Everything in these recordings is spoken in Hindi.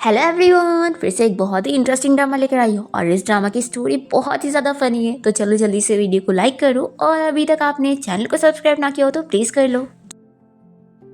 हेलो एवरीवन, फिर से एक बहुत ही इंटरेस्टिंग ड्रामा लेकर आई हूँ और इस ड्रामा की स्टोरी बहुत ही ज़्यादा फनी है। तो चलो जल्दी से वीडियो को लाइक करो और अभी तक आपने चैनल को सब्सक्राइब ना किया हो तो प्लीज़ कर लो।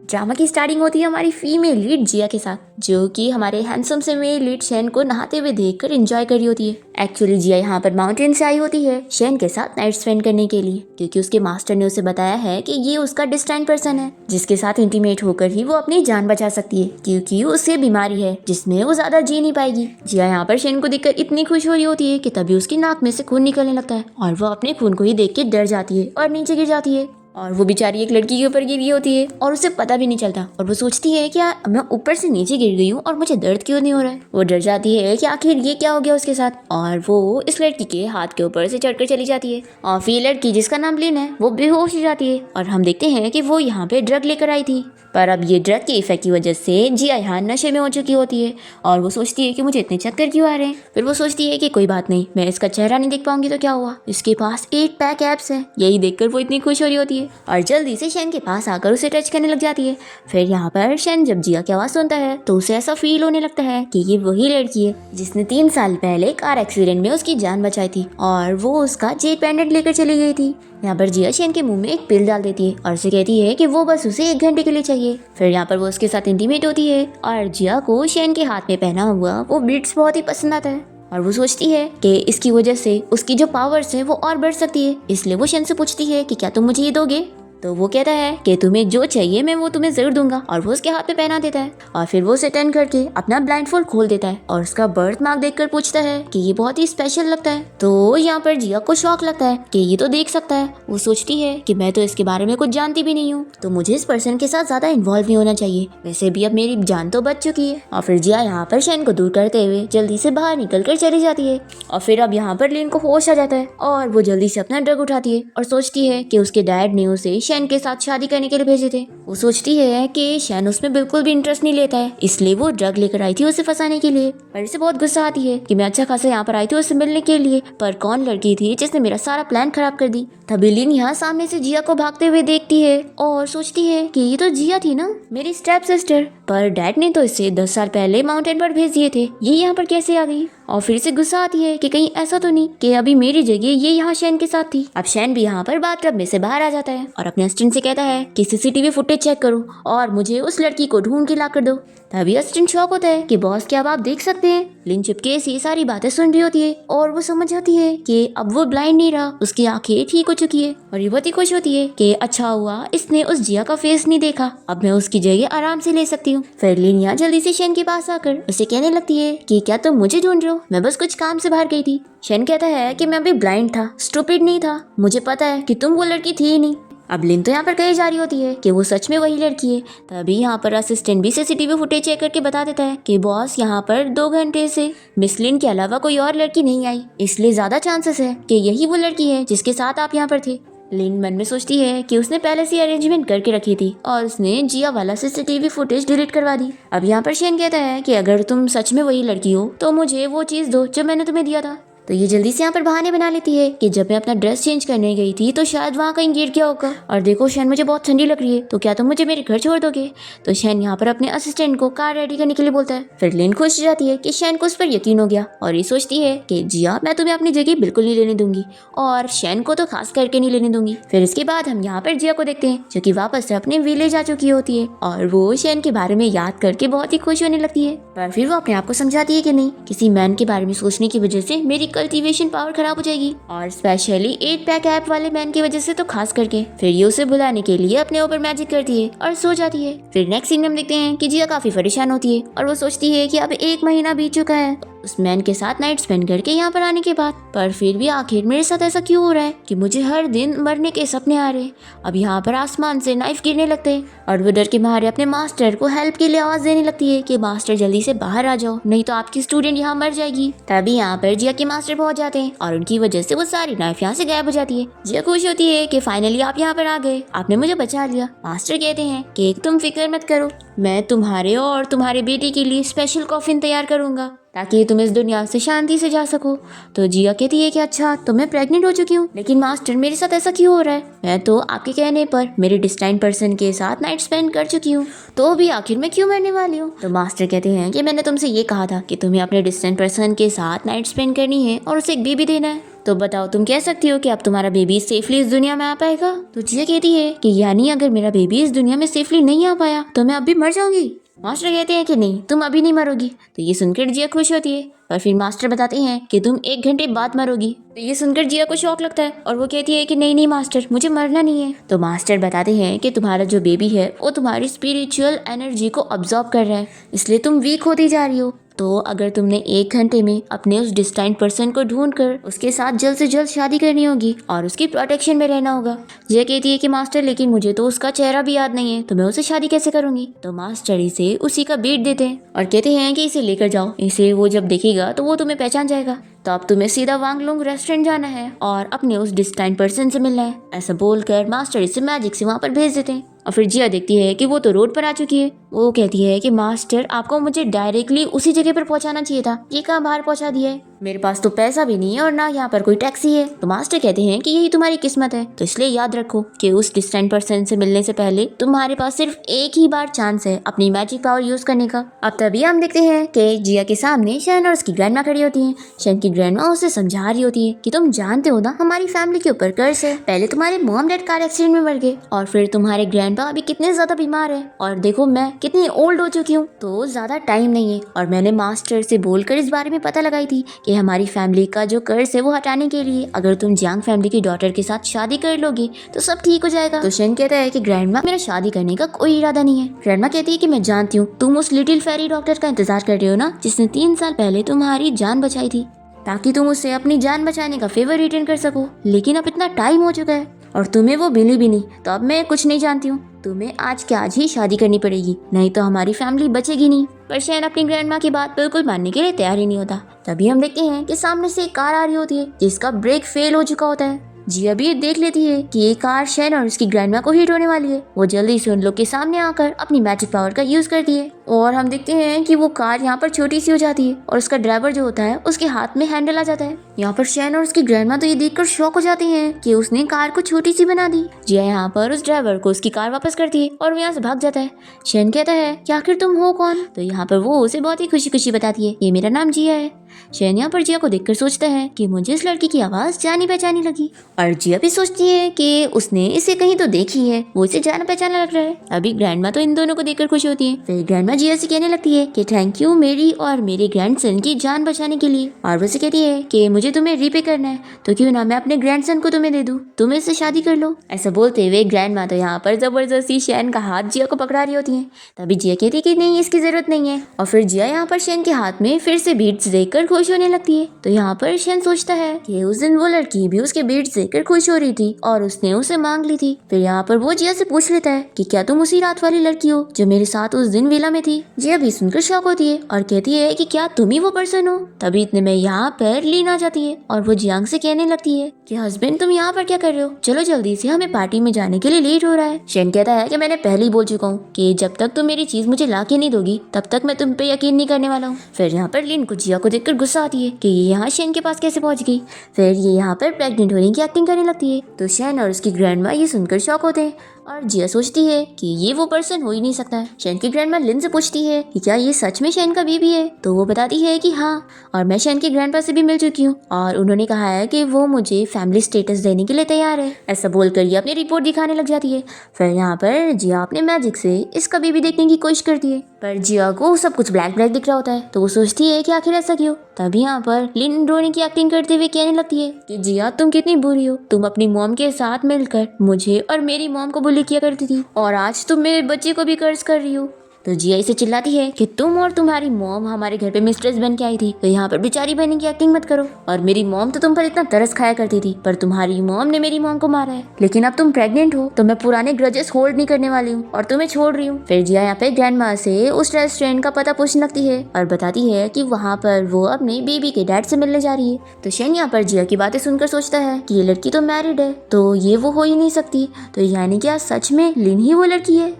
ड्रामा की स्टार्टिंग होती है हमारी फीमेल लीड जिया के साथ, जो कि हमारे हैंडसम से मेल लीड शेन को नहाते हुए देखकर एंजॉय कर रही होती है। एक्चुअली जिया यहाँ पर माउंटेन से आई होती है शेन के साथ नाइट स्पेंड करने के लिए, क्योंकि उसके मास्टर ने उसे बताया है कि ये उसका डिस्टाइन पर्सन है जिसके साथ इंटीमेट होकर ही वो अपनी जान बचा सकती है, क्योंकि उसे बीमारी है जिसमें वो ज्यादा जी नहीं पाएगी। जिया यहाँ पर शेन को देखकर इतनी खुश हो रही होती है कि तभी उसकी नाक में से खून निकलने लगता है और वो अपने खून को ही देख के डर जाती है और नीचे गिर जाती है। और वो बेचारी एक लड़की के ऊपर गिरी होती है और उसे पता भी नहीं चलता और वो सोचती है कि मैं ऊपर से नीचे गिर गई हूँ और मुझे दर्द क्यों नहीं हो रहा है। वो डर जाती है कि आखिर ये क्या हो गया उसके साथ, और वो इस लड़की के हाथ के ऊपर से चढ़कर चली जाती है। और फिर लड़की जिसका नाम लिन है वो बेहोश हो जाती है और हम देखते हैं कि वो यहाँ पे ड्रग लेकर आई थी, पर अब ये ड्रग के इफेक्ट की वजह से जिया यहाँ नशे में हो चुकी होती है और वो सोचती है कि मुझे इतने चक्कर क्यों आ रहे हैं। फिर वो सोचती है कि कोई बात नहीं, मैं इसका चेहरा नहीं देख पाऊंगी तो क्या हुआ, इसके पास 8 पैक एप्स है। यही देखकर वो इतनी खुश हो रही होती है और जल्दी से शेन के पास आकर उसे टच करने लग जाती है। फिर यहाँ पर शेन जब जिया की आवाज़ सुनता है तो उसे ऐसा फील होने लगता है कि ये वही लड़की है जिसने 3 साल पहले कार एक्सीडेंट में उसकी जान बचाई थी और वो उसका जेट पेंडेंट लेकर चली गई थी। यहाँ पर जिया शेन के मुंह में एक पिल डाल देती है और उसे कहती है कि वो बस उसे 1 घंटे के लिए चाहिए। फिर यहाँ पर वो उसके साथ इंटीमेट होती है और जिया को शेन के हाथ में पहना हुआ वो बीट्स बहुत ही पसंद आता है और वो सोचती है कि इसकी वजह से उसकी जो पावर्स है वो और बढ़ सकती है। इसलिए वो शेन से पूछती है कि क्या तुम मुझे ये दोगे, तो वो कहता है कि तुम्हें जो चाहिए मैं वो तुम्हें जरूर दूंगा और वो उसके हाथ पे पहना देता है। और फिर वो उसे टर्न करके अपना ब्लाइंडफोल्ड खोल देता है और उसका बर्थ मार्क देखकर पूछता है कि ये बहुत ही स्पेशल लगता है। तो यहाँ पर जिया को शौक लगता है कि ये तो देख सकता है। वो सोचती है कि मैं तो इसके बारे में कुछ जानती भी नहीं हूँ, तो मुझे इस पर्सन के साथ ज्यादा इन्वॉल्व नहीं होना चाहिए, वैसे भी अब मेरी जान तो बच चुकी है। और फिर जिया यहाँ पर शेन को दूर करते हुए जल्दी से बाहर निकल कर चली जाती है। और फिर अब यहाँ पर लिन को होश आ जाता है और वो जल्दी से अपना ड्रग उठाती है और सोचती है कि उसके डैड ने उसे शेन के साथ शादी करने के लिए भेजे थे। वो सोचती है कि शेन उसमें बिल्कुल भी इंटरेस्ट नहीं लेता है, इसलिए वो ड्रग लेकर आई थी उसे फंसाने के लिए। पर इसे बहुत गुस्सा आती है कि मैं अच्छा खासा यहाँ पर आई थी उससे मिलने के लिए, पर कौन लड़की थी जिसने मेरा सारा प्लान खराब कर दी। तभी लिन यहाँ सामने से जिया को भागते हुए देखती है और सोचती है कि ये तो जिया थी ना, मेरी स्टेप सिस्टर, पर डैड ने तो इसे 10 साल पहले माउंटेन पर भेज दिए थे, ये यहाँ पर कैसे आ गई। और फिर से गुस्सा आती है कि कहीं ऐसा तो नहीं कि अभी मेरी जगह ये यहाँ शेन के साथ थी। अब शेन भी यहाँ पर बाथटब में से बाहर आ जाता है और अपने असिस्टेंट से कहता है कि सीसीटीवी फुटेज चेक करो और मुझे उस लड़की को ढूंढ के ला कर दो। तभी असिस्टेंट शॉक होता है कि बॉस क्या अब आप देख सकते हैं। लिन चुपके से ये सारी बातें सुन रही होती है और वो समझ जाती है कि अब वो ब्लाइंड नहीं रहा, उसकी आंखें ठीक हो चुकी है। और ये बहुत ही खुश होती है कि अच्छा हुआ इसने उस जिया का फेस नहीं देखा, अब मैं उसकी जगह आराम से ले सकती हूँ। फिर लिन यहाँ जल्दी से शेन के पास आकर उसे कहने लगती है कि क्या तुम मुझे ढूंढ रहे हो, मैं बस कुछ काम से बाहर गई थी। शेन कहता है कि मैं अभी ब्लाइंड था, स्टूपिड नहीं था, मुझे पता है कि तुम वो लड़की थी ही नहीं। अब लिन तो यहाँ पर कही जा रही होती है कि वो सच में वही लड़की है। तभी यहाँ पर असिस्टेंट भी सीसीटीवी फुटेज चेक करके बता देता है कि बॉस यहाँ पर 2 घंटे से मिस लिन के अलावा कोई और लड़की नहीं आई, इसलिए ज्यादा चांसेस है कि यही वो लड़की है जिसके साथ आप यहाँ पर थे। लिन मन में सोचती है कि उसने पहले से अरेंजमेंट करके रखी थी और उसने जिया वाला सीसीटीवी फुटेज डिलीट करवा दी। अब यहाँ पर शेन कहता है कि अगर तुम सच में वही लड़की हो तो मुझे वो चीज दो जो मैंने तुम्हें दिया था। तो ये जल्दी से यहाँ पर बहाने बना लेती है कि जब मैं अपना ड्रेस चेंज करने गई थी तो शायद वहाँ कहीं गिर गया होगा, और देखो शेन मुझे बहुत ठंडी लग रही है, तो क्या तुम मुझे मेरे घर छोड़ दोगे। तो शेन यहाँ पर अपने असिस्टेंट को कार रेडी करने के लिए बोलता है। फिर लिन खुश हो जाती है कि शेन को उस पर यकीन हो गया और ये सोचती है कि जिया मैं तुम्हें अपनी जगह बिल्कुल नहीं लेने दूंगी और शेन को तो खास करके नहीं लेने दूंगी। फिर इसके बाद हम यहाँ पर जिया को देखते हैं जो कि वापस से अपने विलेज आ चुकी होती है और वो शेन के बारे में याद करके बहुत ही खुश होने लगती है। पर फिर वो अपने आप को समझाती है कि नहीं, किसी मैन के बारे में सोचने की वजह से मेरी कल्टीवेशन पावर खराब हो जाएगी, और स्पेशली 8 पैक ऐप वाले मैन की वजह से तो खास करके। फिर ये उसे बुलाने के लिए अपने ऊपर मैजिक करती है और सो जाती है। फिर नेक्स्ट सीन में हम देखते हैं कि जिया काफी परेशान होती है और वो सोचती है कि अब 1 महीना बीत चुका है उस मैन के साथ नाइट स्पेंड करके यहाँ पर आने के बाद, पर फिर भी आखिर मेरे साथ ऐसा क्यों हो रहा है कि मुझे हर दिन मरने के सपने आ रहे हैं। अब यहाँ पर आसमान से नाइफ गिरने लगते हैं और वो डर के मारे अपने मास्टर को हेल्प के लिए आवाज देने लगती है कि मास्टर जल्दी से बाहर आ जाओ, नहीं तो आपकी स्टूडेंट यहाँ मर जाएगी। तभी यहाँ पर जिया के मास्टर पहुंच जाते हैं और उनकी वजह से वो सारी नाइफ यहाँ से गायब हो जाती है। जिया खुश होती है कि फाइनली आप यहाँ पर आ गए, आपने मुझे बचा लिया। मास्टर कहते हैं कि तुम फिक्र मत करो, मैं तुम्हारे और तुम्हारे बेटे के लिए स्पेशल कॉफिन तैयार करूंगा ताकि तुम इस दुनिया से शांति से जा सको। तो जिया कहती है कि अच्छा तो मैं प्रेग्नेंट हो चुकी हूँ, लेकिन मास्टर मेरे साथ ऐसा क्यों हो रहा है? मैं तो आपके कहने पर मेरे डिस्टाइन पर्सन के साथ नाइट स्पेंड कर चुकी हूँ, तो भी आखिर मैं क्यों मरने वाली हूँ? तो मास्टर कहते हैं कि मैंने तुमसे ये कहा था कि तुम्हें अपने डिस्टेंट पर्सन के साथ नाइट स्पेंड करनी है और उसे एक बेबी देना है। तो बताओ तुम कह सकती हो कि अब तुम्हारा बेबी सेफली इस दुनिया में आ पाएगा? तो जिया कहती है कि यानी अगर मेरा बेबी इस दुनिया में सेफली नहीं आ पाया तो मैं अभी मर जाऊंगी? मास्टर कहते हैं कि नहीं, तुम अभी नहीं मरोगी। तो ये सुनकर जिया खुश होती है और फिर मास्टर बताते हैं कि तुम 1 घंटे बाद मरोगी। तो ये सुनकर जिया को शौक लगता है और वो कहती है कि नहीं नहीं मास्टर, मुझे मरना नहीं है। तो मास्टर बताते हैं कि तुम्हारा जो बेबी है वो तुम्हारी स्पिरिचुअल एनर्जी को अब्जॉर्ब कर रहा है, इसलिए तुम वीक होती जा रही हो। तो अगर तुमने 1 घंटे में अपने उस डिस्टाइंट पर्सन को ढूंढकर उसके साथ जल्द से जल्द शादी करनी होगी और उसकी प्रोटेक्शन में रहना होगा। जिया कहती है कि मास्टर लेकिन मुझे तो उसका चेहरा भी याद नहीं है, तो मैं उसे शादी कैसे करूंगी? तो मास्टर इसे उसी का बेट देते हैं और कहते हैं कि इसे लेकर जाओ, इसे वो जब देखेगा तो वो तुम्हें पहचान जाएगा। तो अब तुम्हें सीधा वांगलोंग रेस्टोरेंट जाना है और अपने उस डिस्टाइंट पर्सन से मिलना है। ऐसा बोलकर मास्टर इसे मैजिक से वहाँ पर भेज देते हैं और फिर जिया देखती है कि वो तो रोड पर आ चुकी है। वो कहती है कि मास्टर आपको मुझे डायरेक्टली उसी जगह पर पहुंचाना चाहिए था, ये कहाँ बाहर पहुंचा दिया है? मेरे पास तो पैसा भी नहीं है और ना यहाँ पर कोई टैक्सी है। तो मास्टर कहते हैं कि यही तुम्हारी किस्मत है, तो इसलिए याद रखो कि उस डिस्टेंट पर्सन से मिलने से पहले तुम्हारे पास सिर्फ एक ही बार चांस है अपनी मैजिक पावर यूज करने का। अब तभी हम देखते हैं कि जिया के सामने शैन और उसकी ग्रैंडमा खड़ी होती है। शैन की ग्रैंडमा उसे समझा रही होती है कि तुम जानते हो ना हमारी फैमिली के ऊपर कर्ज है, पहले तुम्हारे मॉम डैड कार एक्सीडेंट में मर गए और फिर तुम्हारे ग्रैंडपा अभी कितने ज्यादा बीमार है और देखो मैं कितनी ओल्ड हो चुकी हूँ, तो ज्यादा टाइम नहीं है। और मैंने मास्टर से बोलकर इस बारे में पता लगाई थी कि हमारी फैमिली का जो कर्ज है वो हटाने के लिए अगर तुम जियांग फैमिली की डॉटर के साथ शादी कर लोगी तो सब ठीक हो जाएगा। तो शेन कहता है कि ग्रैंडमा मेरा शादी करने का कोई इरादा नहीं है। ग्रैंडमा कहती है कि मैं जानती हूँ तुम उस लिटिल फेरी डॉक्टर का इंतजार कर रहे हो ना, जिसने 3 साल पहले तुम्हारी जान बचाई थी ताकि तुम उससे अपनी जान बचाने का फेवर रिटर्न कर सको, लेकिन अब इतना टाइम हो चुका है और तुम्हें वो मिली भी नहीं, तो अब मैं कुछ नहीं जानती हूँ। तुम्हें आज के आज ही शादी करनी पड़ेगी, नहीं तो हमारी फैमिली बचेगी नहीं। पर शैन अपनी ग्रैंडमा की बात बिल्कुल मानने के लिए तैयार ही नहीं होता। तभी हम देखते हैं कि सामने से एक कार आ रही होती है जिसका ब्रेक फेल हो चुका होता है। जिया भी देख लेती है कि ये कार शैन और उसकी ग्रैंडमा को हिट होने वाली है। वो जल्दी से उन लोग के सामने आकर अपनी मैजिक पावर का यूज करती है और हम देखते हैं कि वो कार यहाँ पर छोटी सी हो जाती है और उसका ड्राइवर जो होता है उसके हाथ में हैंडल आ जाता है। यहाँ पर शैन और उसकी ग्रैंडमा तो ये देखकर शॉक हो जाती हैं कि उसने कार को छोटी सी बना दी। जिया यहाँ पर उस ड्राइवर को उसकी कार वापस करती है और वो यहाँ से भाग जाता है। शैन कहता है कि आखिर तुम हो कौन? तो यहाँ पर वो उसे बहुत ही खुशी खुशी बताती है, ये मेरा नाम जिया है। शैन यहाँ पर जिया को देखकर सोचता है कि मुझे इस लड़की की आवाज जानी पहचानी लगी और जिया भी सोचती है कि उसने इसे कहीं तो देखी है, वो इसे जाना पहचाना लग रहा है। अभी ग्रैंडमा तो इन दोनों को देखकर खुश होती है। फिर ग्रैंडमा जिया से कहने लगती है कि थैंक यू मेरी और मेरे ग्रैंडसन की जान बचाने के लिए, और वो से कहती है कि मुझे तुम्हें रीपे करना है, तो क्यों ना मैं अपने ग्रैंडसन को तुम्हें दे दूं, तुम इससे शादी कर लो। ऐसा बोलते हुए ग्रैंडमा तो यहाँ पर जबरदस्ती शैन का हाथ जिया को पकड़ा रही होती है। तभी जिया कहती है कि नहीं इसकी जरूरत नहीं है और फिर जिया यहाँ पर शैन के हाथ में फिर से बीट्स देखकर खुश होने लगती है। तो यहाँ पर शैन सोचता है कि उस दिन वो लड़की भी उसके बीट्स देखकर खुश हो रही थी और उसने उसे मांग ली थी। फिर यहाँ पर वो जिया से पूछ लेता है कि क्या तुम उसी रात वाली लड़की हो जो मेरे साथ उस दिन विला में थी? जिया भी सुनकर शॉक होती है और कहती है कि क्या तुम ही वो पर्सन हो? तभी इतने में यहाँ पर लीन आ जाती है और वो जियांग से कहने लगती है कि हस्बैंड तुम यहाँ पर क्या कर रहे हो, चलो जल्दी से, हमें पार्टी में जाने के लिए लेट हो रहा है। शैन कहता है कि मैंने पहले ही बोल चुका हूँ कि जब तक तुम मेरी चीज मुझे ला के नहीं दोगी तब तक मैं तुम पे यकीन नहीं करने वाला हूँ। फिर यहाँ पर लिन को जिया को देखकर गुस्सा आती है कि ये यहाँ शैन के पास कैसे पहुंच गई। फिर ये यहाँ पर प्रेग्नेंट होने की एक्टिंग करने लगती है। तो शैन और उसकी ग्रैंडमा ये सुनकर शॉक होते हैं और जिया सोचती है कि ये वो पर्सन हो ही नहीं सकता है। शैन की ग्रैंडमा लिन से पूछती है कि क्या ये सच में शैन का बेबी है? तो वो बताती है कि हाँ, और मैं शैन के ग्रैंडपा से भी मिल चुकी हूँ और उन्होंने कहा है कि वो मुझे फैमिली स्टेटस देने के लिए तैयार है। ऐसा बोलकर ये अपनी रिपोर्ट दिखाने लग जाती है। फिर यहाँ पर जिया अपने मैजिक से इसका बेबी देखने की कोशिश करती है, पर जिया को सब कुछ ब्लैक ब्लैक दिख रहा होता है। तो वो सोचती है कि आखिर ऐसा क्यों। तभी यहाँ पर लिन रोने की एक्टिंग करते हुए कहने लगती है कि जिया तुम कितनी बुरी हो, तुम अपनी मॉम के साथ मिलकर मुझे और मेरी मॉम को बुली किया करती थी और आज तुम मेरे बच्चे को भी कर्ज कर रही हो। तो जिया इसे चिल्लाती है कि तुम और तुम्हारी मॉम हमारे घर पे मिस्ट्रेस बन के आई थी, तो यहाँ पर बेचारी बहनी की एक्टिंग मत करो। और मेरी मॉम तो तुम पर इतना तरस खाया करती थी, पर तुम्हारी मॉम ने मेरी मॉम को मारा है। लेकिन अब तुम प्रेग्नेंट हो तो मैं पुराने ग्रजेस होल्ड नहीं करने वाली हूँ और तुम्हें छोड़ रही हूँ। फिर जिया यहाँ पे ग्रैंडमा से उस रेस्टोरेंट का पता पूछने लगती है और बताती है कि वहाँ पर वो अपने बेबी के डैड से मिलने जा रही है। तो शैन यहाँ पर जिया की बातें सुनकर सोचता है कि ये लड़की तो मैरिड है, तो ये वो हो ही नहीं सकती। तो यानी क्या सच में लिन ही वो लड़की है?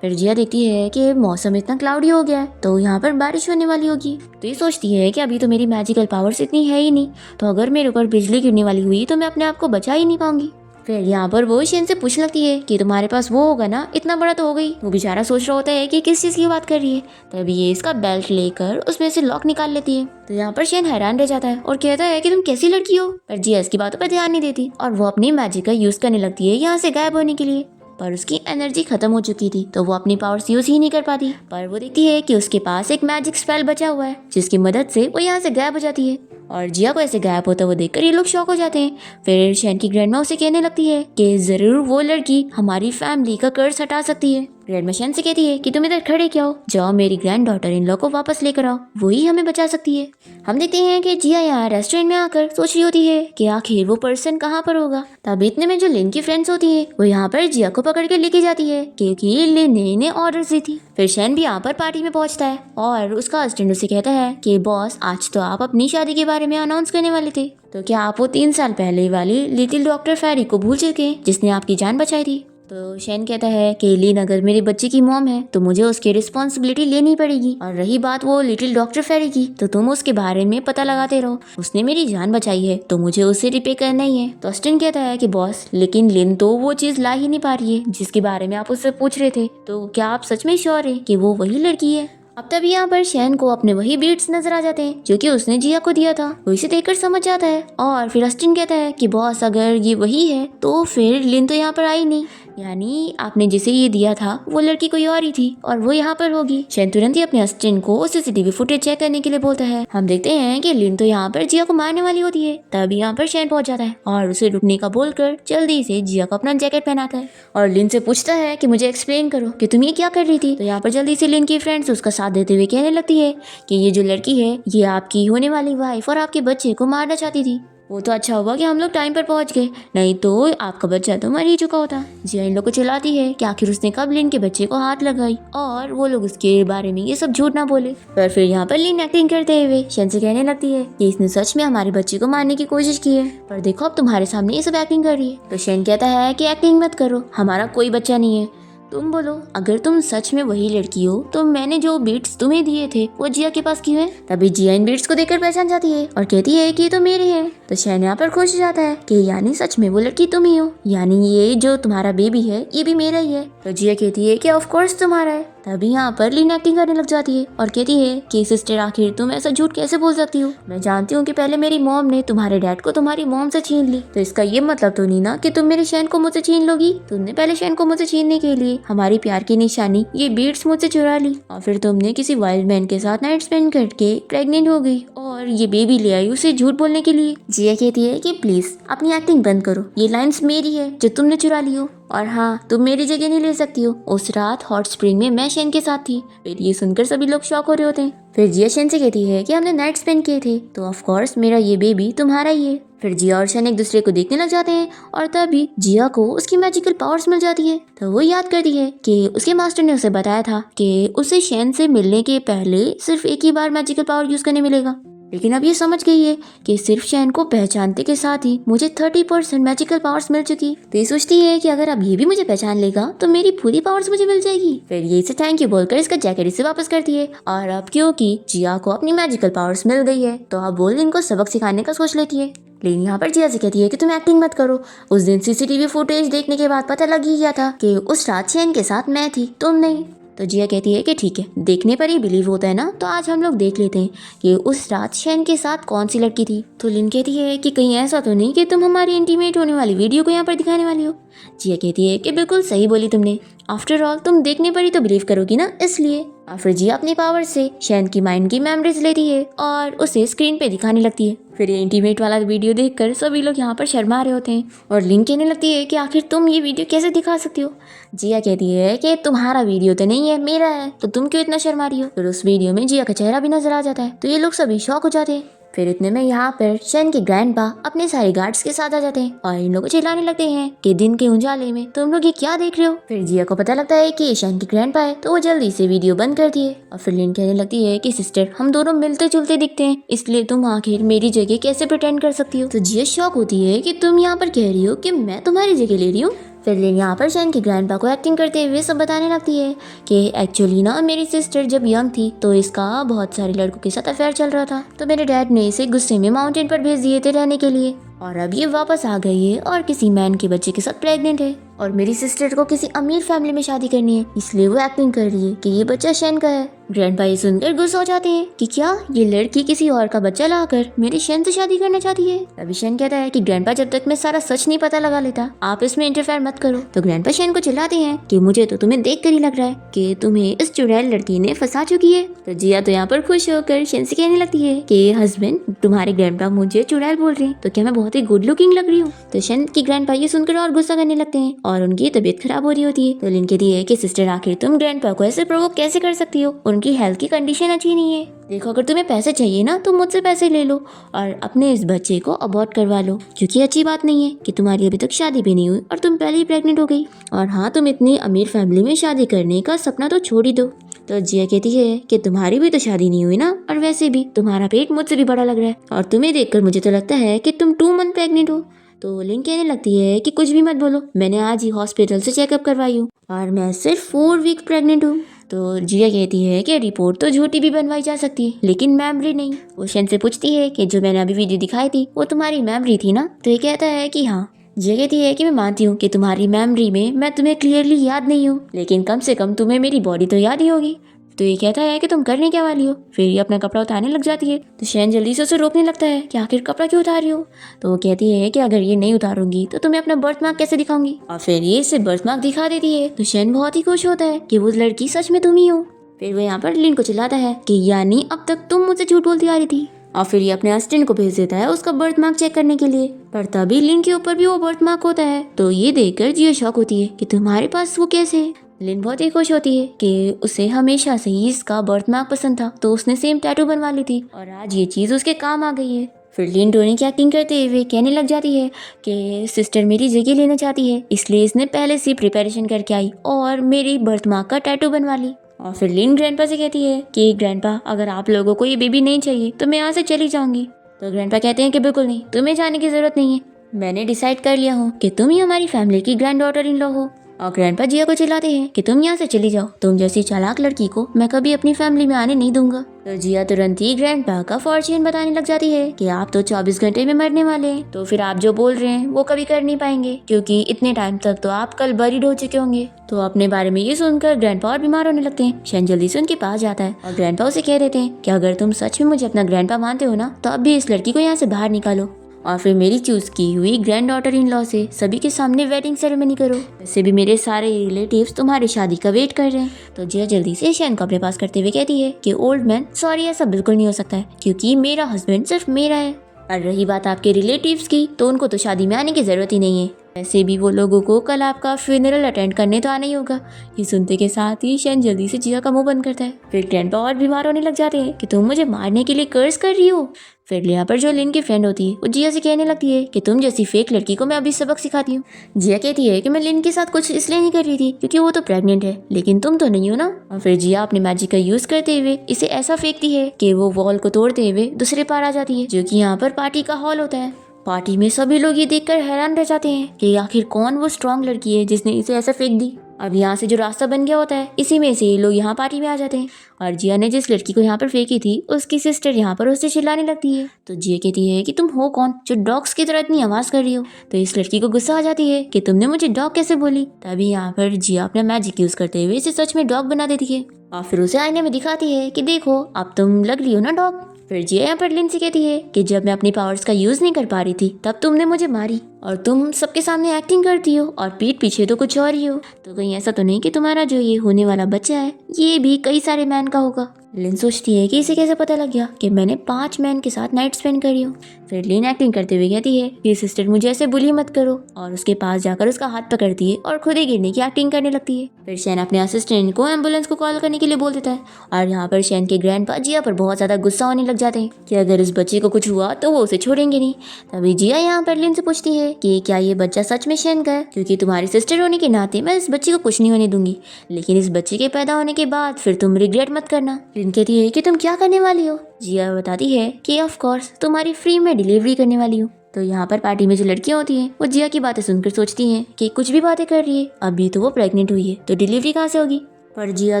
फिर जिया देखती है कि मौसम इतना क्लाउडी हो गया है तो यहाँ पर बारिश होने वाली होगी। तो ये सोचती है कि अभी तो मेरी मैजिकल पावर्स इतनी है ही नहीं, तो अगर मेरे ऊपर बिजली गिरने वाली हुई तो मैं अपने आप को बचा ही नहीं पाऊंगी। फिर यहाँ पर वो शेन से पूछने लगती है कि तुम्हारे पास वो होगा ना, इतना बड़ा तो हो गई। वो बेचारा सोच रहा होता है कि किस चीज़ की बात कर रही है। तभी ये इसका बेल्ट लेकर उसमें से लॉक निकाल लेती है। तो यहाँ पर शेन हैरान रह जाता है और कहता है कि तुम कैसी लड़की हो। पर जिया इसकी बातों पर ध्यान नहीं देती और वो अपनी मैजिक का यूज करने लगती है यहाँ से गायब होने के लिए। पर उसकी एनर्जी खत्म हो चुकी थी तो वो अपनी पावर्स यूज ही नहीं कर पाती। पर वो देखती है कि उसके पास एक मैजिक स्पेल बचा हुआ है जिसकी मदद से वो यहाँ से गायब हो जाती है। और जिया को ऐसे गायब होता हुआ देखकर ये लोग शॉक हो जाते हैं। फिर शेन की ग्रैंडमा उसे कहने लगती है कि जरूर वो लड़की हमारी फैमिली का कर्ज हटा सकती है। ग्रैंडमा शेन से कहती है कि तुम इधर खड़े क्या हो, जाओ मेरी ग्रैंड डॉटर इन लॉ को वापस लेकर आओ, वही हमें बचा सकती है। हम देखते हैं कि जिया यहाँ रेस्टोरेंट में आकर सोच रही होती है कि आखिर वो पर्सन कहाँ पर होगा। तब इतने में जो लिन की फ्रेंड्स होती है वो यहाँ पर जिया को पकड़ के लेके जाती है क्योंकि लिन ने इन्हें ऑर्डर दी थी। फिर शेन भी यहाँ पर पार्टी में पहुंचता है और उसका असिस्टेंट उसे कहता है कि बॉस, आज तो आप अपनी शादी के बारे में अनाउंस करने वाले थे, तो क्या आप वो 3 साल पहले वाली लिटिल डॉक्टर फेरी को भूल चुके हैं जिसने आपकी जान बचाई थी। तो शेन कहता है कि लिन अगर मेरे बच्चे की मॉम है तो मुझे उसकी रिस्पॉन्सिबिलिटी लेनी पड़ेगी, और रही बात वो लिटिल डॉक्टर फेरी की तो तुम उसके बारे में पता लगाते रहो, उसने मेरी जान बचाई है तो मुझे उसे रिपे करना ही है। तो अस्टिन कहता है कि बॉस, लेकिन लिन तो वो चीज ला ही नहीं पा रही है जिसके बारे में आप उससे पूछ रहे थे, तो क्या आप सच में श्योर है कि वो वही लड़की है। अब तभी यहाँ पर शेन को अपने वही बीट्स नजर आ जाते हैं जो कि उसने जिया को दिया था। वो इसे देखकर समझ जाता है और फिर अस्टिन कहता है कि बॉस, अगर ये वही है तो फिर लिन तो यहाँ पर आई नहीं, यानी आपने जिसे ये दिया था वो लड़की कोई और ही थी और वो यहाँ पर होगी। शेन तुरंत ही अपने असिस्टेंट को सीसीटीवी फुटेज चेक करने के लिए बोलता है। हम देखते हैं कि लिन तो यहाँ पर जिया को मारने वाली होती है। तभी यहाँ पर शेन पहुंच जाता है और उसे रुकने का बोलकर जल्दी से जिया को अपना जैकेट पहनाता है और लिन से पूछता है कि मुझे एक्सप्लेन करो कि तुम ये क्या कर रही थी। तो यहाँ पर जल्दी से लिन की फ्रेंड्स उसका साथ देते हुए कहने लगती है कि ये जो लड़की है ये आपकी होने वाली वाइफ और आपके बच्चे को मारना चाहती थी। वो तो अच्छा हुआ कि हम लोग टाइम पर पहुंच गए, नहीं तो आपका बच्चा तो मर ही चुका होता। जिया इन लोग को चिल्लाती है कि आखिर उसने कब लिन के बच्चे को हाथ लगाई और वो लोग उसके बारे में ये सब झूठ ना बोले। पर फिर यहाँ पर लिन एक्टिंग करते हुए शेन से कहने लगती है कि इसने सच में हमारे बच्चे को मारने की कोशिश की है, पर देखो अब तुम्हारे सामने ये सब एक्टिंग कर रही है। तो शेन कहता है कि एक्टिंग मत करो, हमारा कोई बच्चा नहीं है, तुम बोलो अगर तुम सच में वही लड़की हो तो मैंने जो बीट्स तुम्हें दिए थे वो जिया के पास क्यों है। तभी जिया इन बीट्स को देखकर पहचान जाती है और कहती है कि ये तो मेरे हैं। तो शेन यहाँ पर खुश हो जाता है कि यानी सच में वो लड़की तुम ही हो, यानी ये जो तुम्हारा बेबी है ये भी मेरा ही है। तो जिया कहती है कि ऑफ कोर्स तुम्हारा है। तभी यहाँ पर लिन एक्टिंग करने लग जाती है और कहती है कि सिस्टर, आखिर तुम ऐसा झूठ कैसे बोल सकती हो, मैं जानती हूँ कि पहले मेरी मॉम ने तुम्हारे डैड को तुम्हारी मॉम से छीन ली, तो इसका ये मतलब तो नहीं ना कि तुम मेरे शेन को मुझसे छीन लोगी। तुमने पहले शेन को मुझसे छीनने के लिए हमारी प्यार की निशानी ये बीट्स मुझसे चुरा ली और फिर तुमने किसी वाइल्ड मैन के साथ नाइट स्पेंड करके प्रेग्नेंट हो गई और ये बेबी ले आई उसे झूठ बोलने के लिए। जिया कहती है कि प्लीज अपनी एक्टिंग बंद करो, ये लाइन्स मेरी है जो तुमने चुरा ली हो, और हाँ तुम मेरी जगह नहीं ले सकती हो। उस रात हॉट स्प्रिंग में मैं शेन के साथ थी। फिर ये सुनकर सभी लोग शॉक हो रहे होते हैं। फिर जिया शेन से कहती है कि हमने नाइट स्पेंड किए थे तो ऑफ कोर्स मेरा ये बेबी तुम्हारा ही है। फिर जिया और शेन एक दूसरे को देखने लग जाते हैं और तभी जिया को उसकी मैजिकल पावर्स मिल जाती है। तो वो याद करती है कि उसके मास्टर ने उसे बताया था कि उसे शेन से मिलने के पहले सिर्फ एक ही बार मैजिकल पावर यूज करने मिलेगा, लेकिन अब ये समझ गई है कि सिर्फ शेन को पहचानते के साथ ही मुझे 30% मैजिकल पावर्स मिल चुकी। तो ये सोचती है कि अगर अब ये भी मुझे पहचान लेगा तो मेरी पूरी पावर्स मुझे मिल जाएगी। फिर ये इसे थैंक यू बोलकर इसका जैकेट इसे वापस करती है और अब क्योंकि जिया को अपनी मैजिकल पावर्स मिल गई है तो अब वो लिन को सबक सिखाने का सोच लेती है। लेकिन यहाँ पर जिया से कहती है कि तुम एक्टिंग मत करो, उस दिन सीसीटीवी फुटेज देखने के बाद पता लग ही गया था कि उस रात शेन के साथ मैं थी, तुम नहीं। तो जिया कहती है कि ठीक है, देखने पर ही बिलीव होता है ना, तो आज हम लोग देख लेते हैं कि उस रात शेन के साथ कौन सी लड़की थी। तो लिन कहती है कि कहीं ऐसा तो नहीं कि तुम हमारी इंटीमेट होने वाली वीडियो को यहाँ पर दिखाने वाली हो। जिया कहती है कि बिल्कुल सही बोली तुमने, आफ्टर ऑल तुम देखने पर ही तो बिलीव करोगी ना, इसलिए। और फिर जिया अपनी पावर से शेन की माइंड की मेमोरीज लेती है और उसे स्क्रीन पे दिखाने लगती है। फिर ये इंटीमेट वाला वीडियो देखकर सभी लोग यहाँ पर शर्मा रहे होते हैं और लिन कहने लगती है कि आखिर तुम ये वीडियो कैसे दिखा सकती हो। जिया कहती है कि तुम्हारा वीडियो तो नहीं है, मेरा है, तो तुम क्यों इतना शर्मा रही हो। फिर उस वीडियो में जिया का चेहरा भी नजर आ जाता है तो ये लोग सभी शॉक हो जाते हैं। फिर इतने में यहाँ पर शेन के ग्रैंडपा अपने सारे गार्ड्स के साथ आ जाते हैं और इन लोगों को चिल्लाने लगते हैं कि दिन के उजाले में तुम लोग ये क्या देख रहे हो। फिर जिया को पता लगता है कि ये शेन के ग्रैंडपा है तो वो जल्दी से वीडियो बंद कर दिए और फिर लिन कहने लगती है कि सिस्टर, हम दोनों मिलते जुलते दिखते हैं, इसलिए तुम आखिर मेरी जगह कैसे प्रिटेंड कर सकती हो। तो जिया शॉक होती है कि तुम यहाँ पर कह रही हो कि मैं तुम्हारी जगह ले रही हूँ। फिर लिन यहाँ पर शैन के ग्रैंडपा को एक्टिंग करते हुए सब बताने लगती है कि एक्चुअली ना मेरी सिस्टर जब यंग थी तो इसका बहुत सारे लड़कों के साथ अफेयर चल रहा था, तो मेरे डैड ने इसे गुस्से में माउंटेन पर भेज दिए थे रहने के लिए, और अब ये वापस आ गई है और किसी मैन के बच्चे के साथ प्रेग्नेंट है, और मेरी सिस्टर को किसी अमीर फैमिली में शादी करनी है, इसलिए वो एक्टिंग कर रही है कि ये बच्चा शैन का है। ग्रैंडपा ये सुनकर गुस्सा हो जाते हैं कि क्या ये लड़की किसी और का बच्चा लाकर मेरे शैन से शादी करना चाहती है। तभी शैन कहता है कि ग्रैंडपा जब तक मैं सारा सच नहीं पता लगा लेता आप इसमें इंटरफेयर मत करो। तो ग्रैंडपा शैन को चिल्लाते हैं कि मुझे तो तुम्हें देख कर ही लग रहा है कि तुम्हें इस चुड़ैल लड़की ने फंसा चुकी है। तो जिया तो यहाँ पर खुश होकर शैन से कहने लगती है कि हस्बैंड तुम्हारे ग्रैंडपा मुझे चुड़ैल बोल रहे हैं, तो क्या मैं बहुत ही गुड लुकिंग लग रही हूँ। तो शैन की ग्रैंडपा ये सुनकर और गुस्सा करने लगते हैं और उनकी तबीयत खराब हो रही होती है। तो लिन कहती है कि सिस्टर आखिर तुम ग्रैंडपा को ऐसे प्रोवोक कैसे कर सकती हो, उनकी हेल्थ की कंडीशन अच्छी नहीं है। देखो अगर तुम्हें पैसे चाहिए ना तो मुझसे पैसे ले लो और अपने इस बच्चे को अबॉर्ट करवा लो, क्योंकि अच्छी बात नहीं है कि तुम्हारी अभी तक शादी भी नहीं हुई और तुम पहले ही प्रेग्नेंट हो गई। और हाँ, तुम इतनी अमीर फैमिली में शादी करने का सपना तो छोड़ ही दो। तो जिया कहती है कि तुम्हारी भी तो शादी नहीं हुई ना, और वैसे भी तुम्हारा पेट मुझसे भी बड़ा लग रहा है और तुम्हें देखकर मुझे तो लगता है कि तुम 2 मंथ प्रेग्नेंट हो। तो लिन कहने लगती है कि कुछ भी मत बोलो, मैंने आज ही हॉस्पिटल से चेकअप करवाई हूँ और मैं सिर्फ 4 वीक प्रेग्नेंट हूँ। तो जिया कहती है कि रिपोर्ट तो झूठी भी बनवाई जा सकती है लेकिन मेमोरी नहीं। वो शैन से पूछती है कि जो मैंने अभी वीडियो दिखाई थी वो तुम्हारी मेमोरी थी ना। तो ये कहता है कि हाँ। जिया कहती है कि मैं मानती हूँ कि तुम्हारी मेमोरी में मैं तुम्हें क्लियरली याद नहीं हूँ, लेकिन कम से कम तुम्हें मेरी बॉडी तो याद ही होगी। तो ये कहता है कि तुम करने क्या वाली हो। फिर ये अपना कपड़ा उतारने लग जाती है। तो शैन जल्दी से उसे रोकने लगता है कि आखिर कपड़ा क्यों उतार रही हो। तो वो कहती है कि अगर ये नहीं उतारूंगी तो तुम्हें अपना बर्थ मार्क कैसे दिखाऊंगी, और फिर ये इसे बर्थ मार्क दिखा देती है। तो शैन बहुत ही खुश होता है कि वो लड़की सच में तुम ही हो। फिर वो यहाँ पर लिन को चिल्लाता है कि यानी अब तक तुम मुझसे झूठ बोलती आ रही थी, और फिर ये अपने असिस्टेंट को भेज देता है उसका बर्थ मार्क चेक करने के लिए। पर तभी लिन के ऊपर भी वो बर्थ मार्क होता है। तो ये देखकर जिया शॉक होती है कि तुम्हारे पास वो कैसे है। लिन बहुत ही खुश होती है कि उसे हमेशा से ही इसका बर्थ मार्क पसंद था, तो उसने सेम टैटू बनवा ली थी और आज ये चीज उसके काम आ गई है। फिर लिन टोनी की एक्टिंग करते हुए कहने लग जाती है कि सिस्टर मेरी जगह लेना चाहती है, इसलिए इसने पहले से प्रिपरेशन करके आई और मेरी बर्थ मार्क का टैटू बनवा ली। और फिर लिन ग्रैंडपा से कहती है कि ग्रैंडपा अगर आप लोगों को ये बेबी नहीं चाहिए तो मैं यहाँ से चली जाऊंगी। तो ग्रैंडपा कहते हैं कि बिल्कुल नहीं, तुम्हें जाने की जरूरत नहीं है, मैंने डिसाइड कर लिया हूँ कि तुम ही हमारी फैमिली की ग्रैंड डॉटर इन लॉ हो। और ग्रैंडपा जिया को चिल्लाते हैं कि तुम यहाँ से चली जाओ, तुम जैसी चालाक लड़की को मैं कभी अपनी फैमिली में आने नहीं दूंगा। तो जिया तुरंत ही ग्रैंडपा का फॉर्च्यून बताने लग जाती है कि आप तो 24 घंटे में मरने वाले हैं, तो फिर आप जो बोल रहे हैं वो कभी कर नहीं पाएंगे, क्योंकि इतने टाइम तक तो आप कल बरीड हो चुके होंगे। तो अपने बारे में ये सुनकर ग्रैंडपा और बीमार होने लगते हैं। शैन जल्दी से उनके पास जाता है और ग्रैंडपा उसे कह देते हैं कि अगर तुम सच में मुझे अपना ग्रैंडपा मानते हो ना तो अब भी इस लड़की को यहाँ से बाहर निकालो और फिर मेरी चूज की हुई ग्रैंड डॉटर इन लॉ से सभी के सामने वेडिंग सेरेमनी करो। वैसे भी मेरे सारे रिलेटिव्स तुम्हारी शादी का वेट कर रहे हैं। तो जिया जल्दी से शैन को अपने पास करते हुए कहती है कि ओल्ड मैन सॉरी, ऐसा बिल्कुल नहीं हो सकता है क्योंकि मेरा हस्बैंड सिर्फ मेरा है, और रही बात आपके रिलेटिव्स की तो उनको तो शादी में आने की जरूरत ही नहीं है, वैसे भी वो लोगों को कल आपका फ्यूनरल अटेंड करने तो आना ही होगा। ये सुनते के साथ ही शैन जल्दी से जिया का मुंह बंद करता है। फिर ग्रैंडपा और बीमार होने लग जाते हैं कि तुम मुझे मारने के लिए कर्ज कर रही हो। फिर यहाँ पर जो लिन की फ्रेंड होती है वो जिया से कहने लगती है कि तुम जैसी फेक लड़की को मैं अभी सबक सिखाती हूँ। जिया कहती है कि मैं लिन के साथ कुछ इसलिए नहीं कर रही थी क्योंकि वो तो प्रेग्नेंट है, लेकिन तुम तो नहीं हो ना। और फिर जिया अपने मैजिक का यूज करते हुए इसे ऐसा फेंकती है कि वो वॉल को तोड़ते हुए दूसरे पार आ जाती है, जो कि यहाँ पर पार्टी का हॉल होता है। पार्टी में सभी लोग ये देखकर हैरान रह जाते हैं कि आखिर कौन वो स्ट्रॉन्ग लड़की है जिसने इसे ऐसा फेंक दी। अब यहाँ से जो रास्ता बन गया होता है इसी में से ये लोग यहाँ पार्टी में आ जाते हैं, और जिया ने जिस लड़की को यहाँ पर फेंकी थी उसकी सिस्टर यहाँ पर उससे चिल्लाने लगती है। तो जिया कहती है कि तुम हो कौन जो डॉग्स की तरह इतनी आवाज कर रही हो। तो इस लड़की को गुस्सा आ जाती है कि तुमने मुझे डॉग कैसे बोली। तभी यहाँ पर जिया अपना मैजिक यूज करते हुए इसे सच में डॉग बना देती है और फिर उसे आईने में दिखाती है कि देखो अब तुम लग रही हो ना डॉग। फिर जिया यहाँ पर लिन से कहती है कि जब मैं अपनी पावर्स का यूज नहीं कर पा रही थी तब तुमने मुझे मारी, और तुम सबके सामने एक्टिंग करती हो और पीठ पीछे तो कुछ और ही हो। तो कहीं ऐसा तो नहीं कि तुम्हारा जो ये होने वाला बच्चा है ये भी कई सारे मैन का होगा। लिन सोचती है कि इसे कैसे पता लग गया कि मैंने 5 मैन के साथ नाइट स्पेंड करी हूँ। फिर लिन एक्टिंग करते हुए कहती है कि सिस्टर मुझे ऐसे बुली मत करो, और उसके पास जाकर उसका हाथ पकड़ती है और खुद ही गिरने की एक्टिंग करने लगती है। फिर शैन अपने असिस्टेंट को एम्बुलेंस को कॉल करने के लिए बोल देता है, और यहाँ पर शैन के ग्रैंडपा जिया पर बहुत ज्यादा गुस्सा होने लग जाते हैं कि अगर इस बच्चे को कुछ हुआ तो वो उसे छोड़ेंगे नहीं। तभी जिया यहाँ पर लिन से पूछती है कि क्या ये बच्चा सच में शैन का है, क्योंकि तुम्हारी सिस्टर होने के नाते मैं इस बच्चे को कुछ नहीं होने दूंगी, लेकिन इस बच्चे के पैदा होने के बाद फिर तुम रिग्रेट मत करना। लिन कहती है कि तुम क्या करने वाली हो। जिया बताती है कि ऑफ कोर्स तुम्हारी फ्री में डिलीवरी करने वाली हूँ। तो यहाँ पर पार्टी में जो लड़कियां होती हैं वो जिया की बातें सुनकर सोचती हैं कि कुछ भी बातें कर रही है, अभी तो वो प्रेग्नेंट हुई है तो डिलीवरी कहाँ से होगी। पर जिया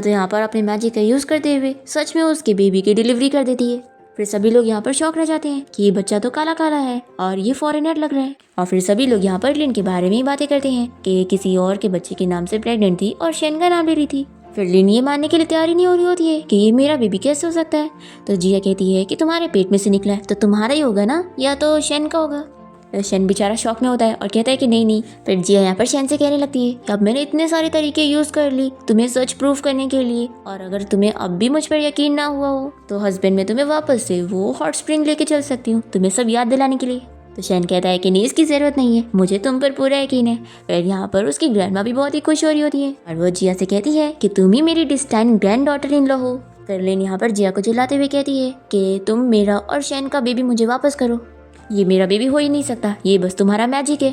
तो यहाँ पर अपने मैजिक का यूज करते हुए सच में उसके बेबी की डिलीवरी कर देती है। फिर सभी लोग यहाँ पर शौक रह जाते हैं कि ये बच्चा तो काला काला है और ये फॉरेनर लग रहा है। और फिर सभी लोग यहाँ पर लिन के बारे में ही बातें करते हैं कि किसी और के बच्चे के नाम से प्रेग्नेंट थी और शेन का नाम ले रही थी। फिर लिन ये मानने के लिए तैयार ही नहीं हो रही होती है कि ये मेरा बेबी कैसे हो सकता है। तो जिया कहती है कि तुम्हारे पेट में से निकला है तो तुम्हारा ही होगा ना, या तो शेन का होगा। तो शेन बेचारा शौक में होता है और कहता है कि नहीं नहीं। फिर जिया यहाँ पर शेन से कहने लगती है कि अब मैंने इतने सारे तरीके यूज कर ली तुम्हें सच प्रूफ करने के लिए, और अगर तुम्हें अब भी मुझ पर यकीन ना हुआ हो तो हस्बैंड में तुम्हें वापस से वो हॉट स्प्रिंग लेके चल सकती हूँ तुम्हें सब याद दिलाने के लिए। तो शेन कहता है कि नहीं, इसकी जरूरत नहीं है, मुझे तुम पर पूरा यकीन है। फिर यहाँ पर उसकी ग्रैंडमा भी बहुत ही खुश हो रही होती है और वो जिया से कहती है कि तुम ही मेरी distant grand daughter in law हो। फिर लिन यहाँ पर जिया को चिल्लाते हुए कहती है कि तुम मेरा और शेन का बेबी मुझे वापस करो, ये मेरा बेबी हो ही नहीं सकता, ये बस तुम्हारा मैजिक है।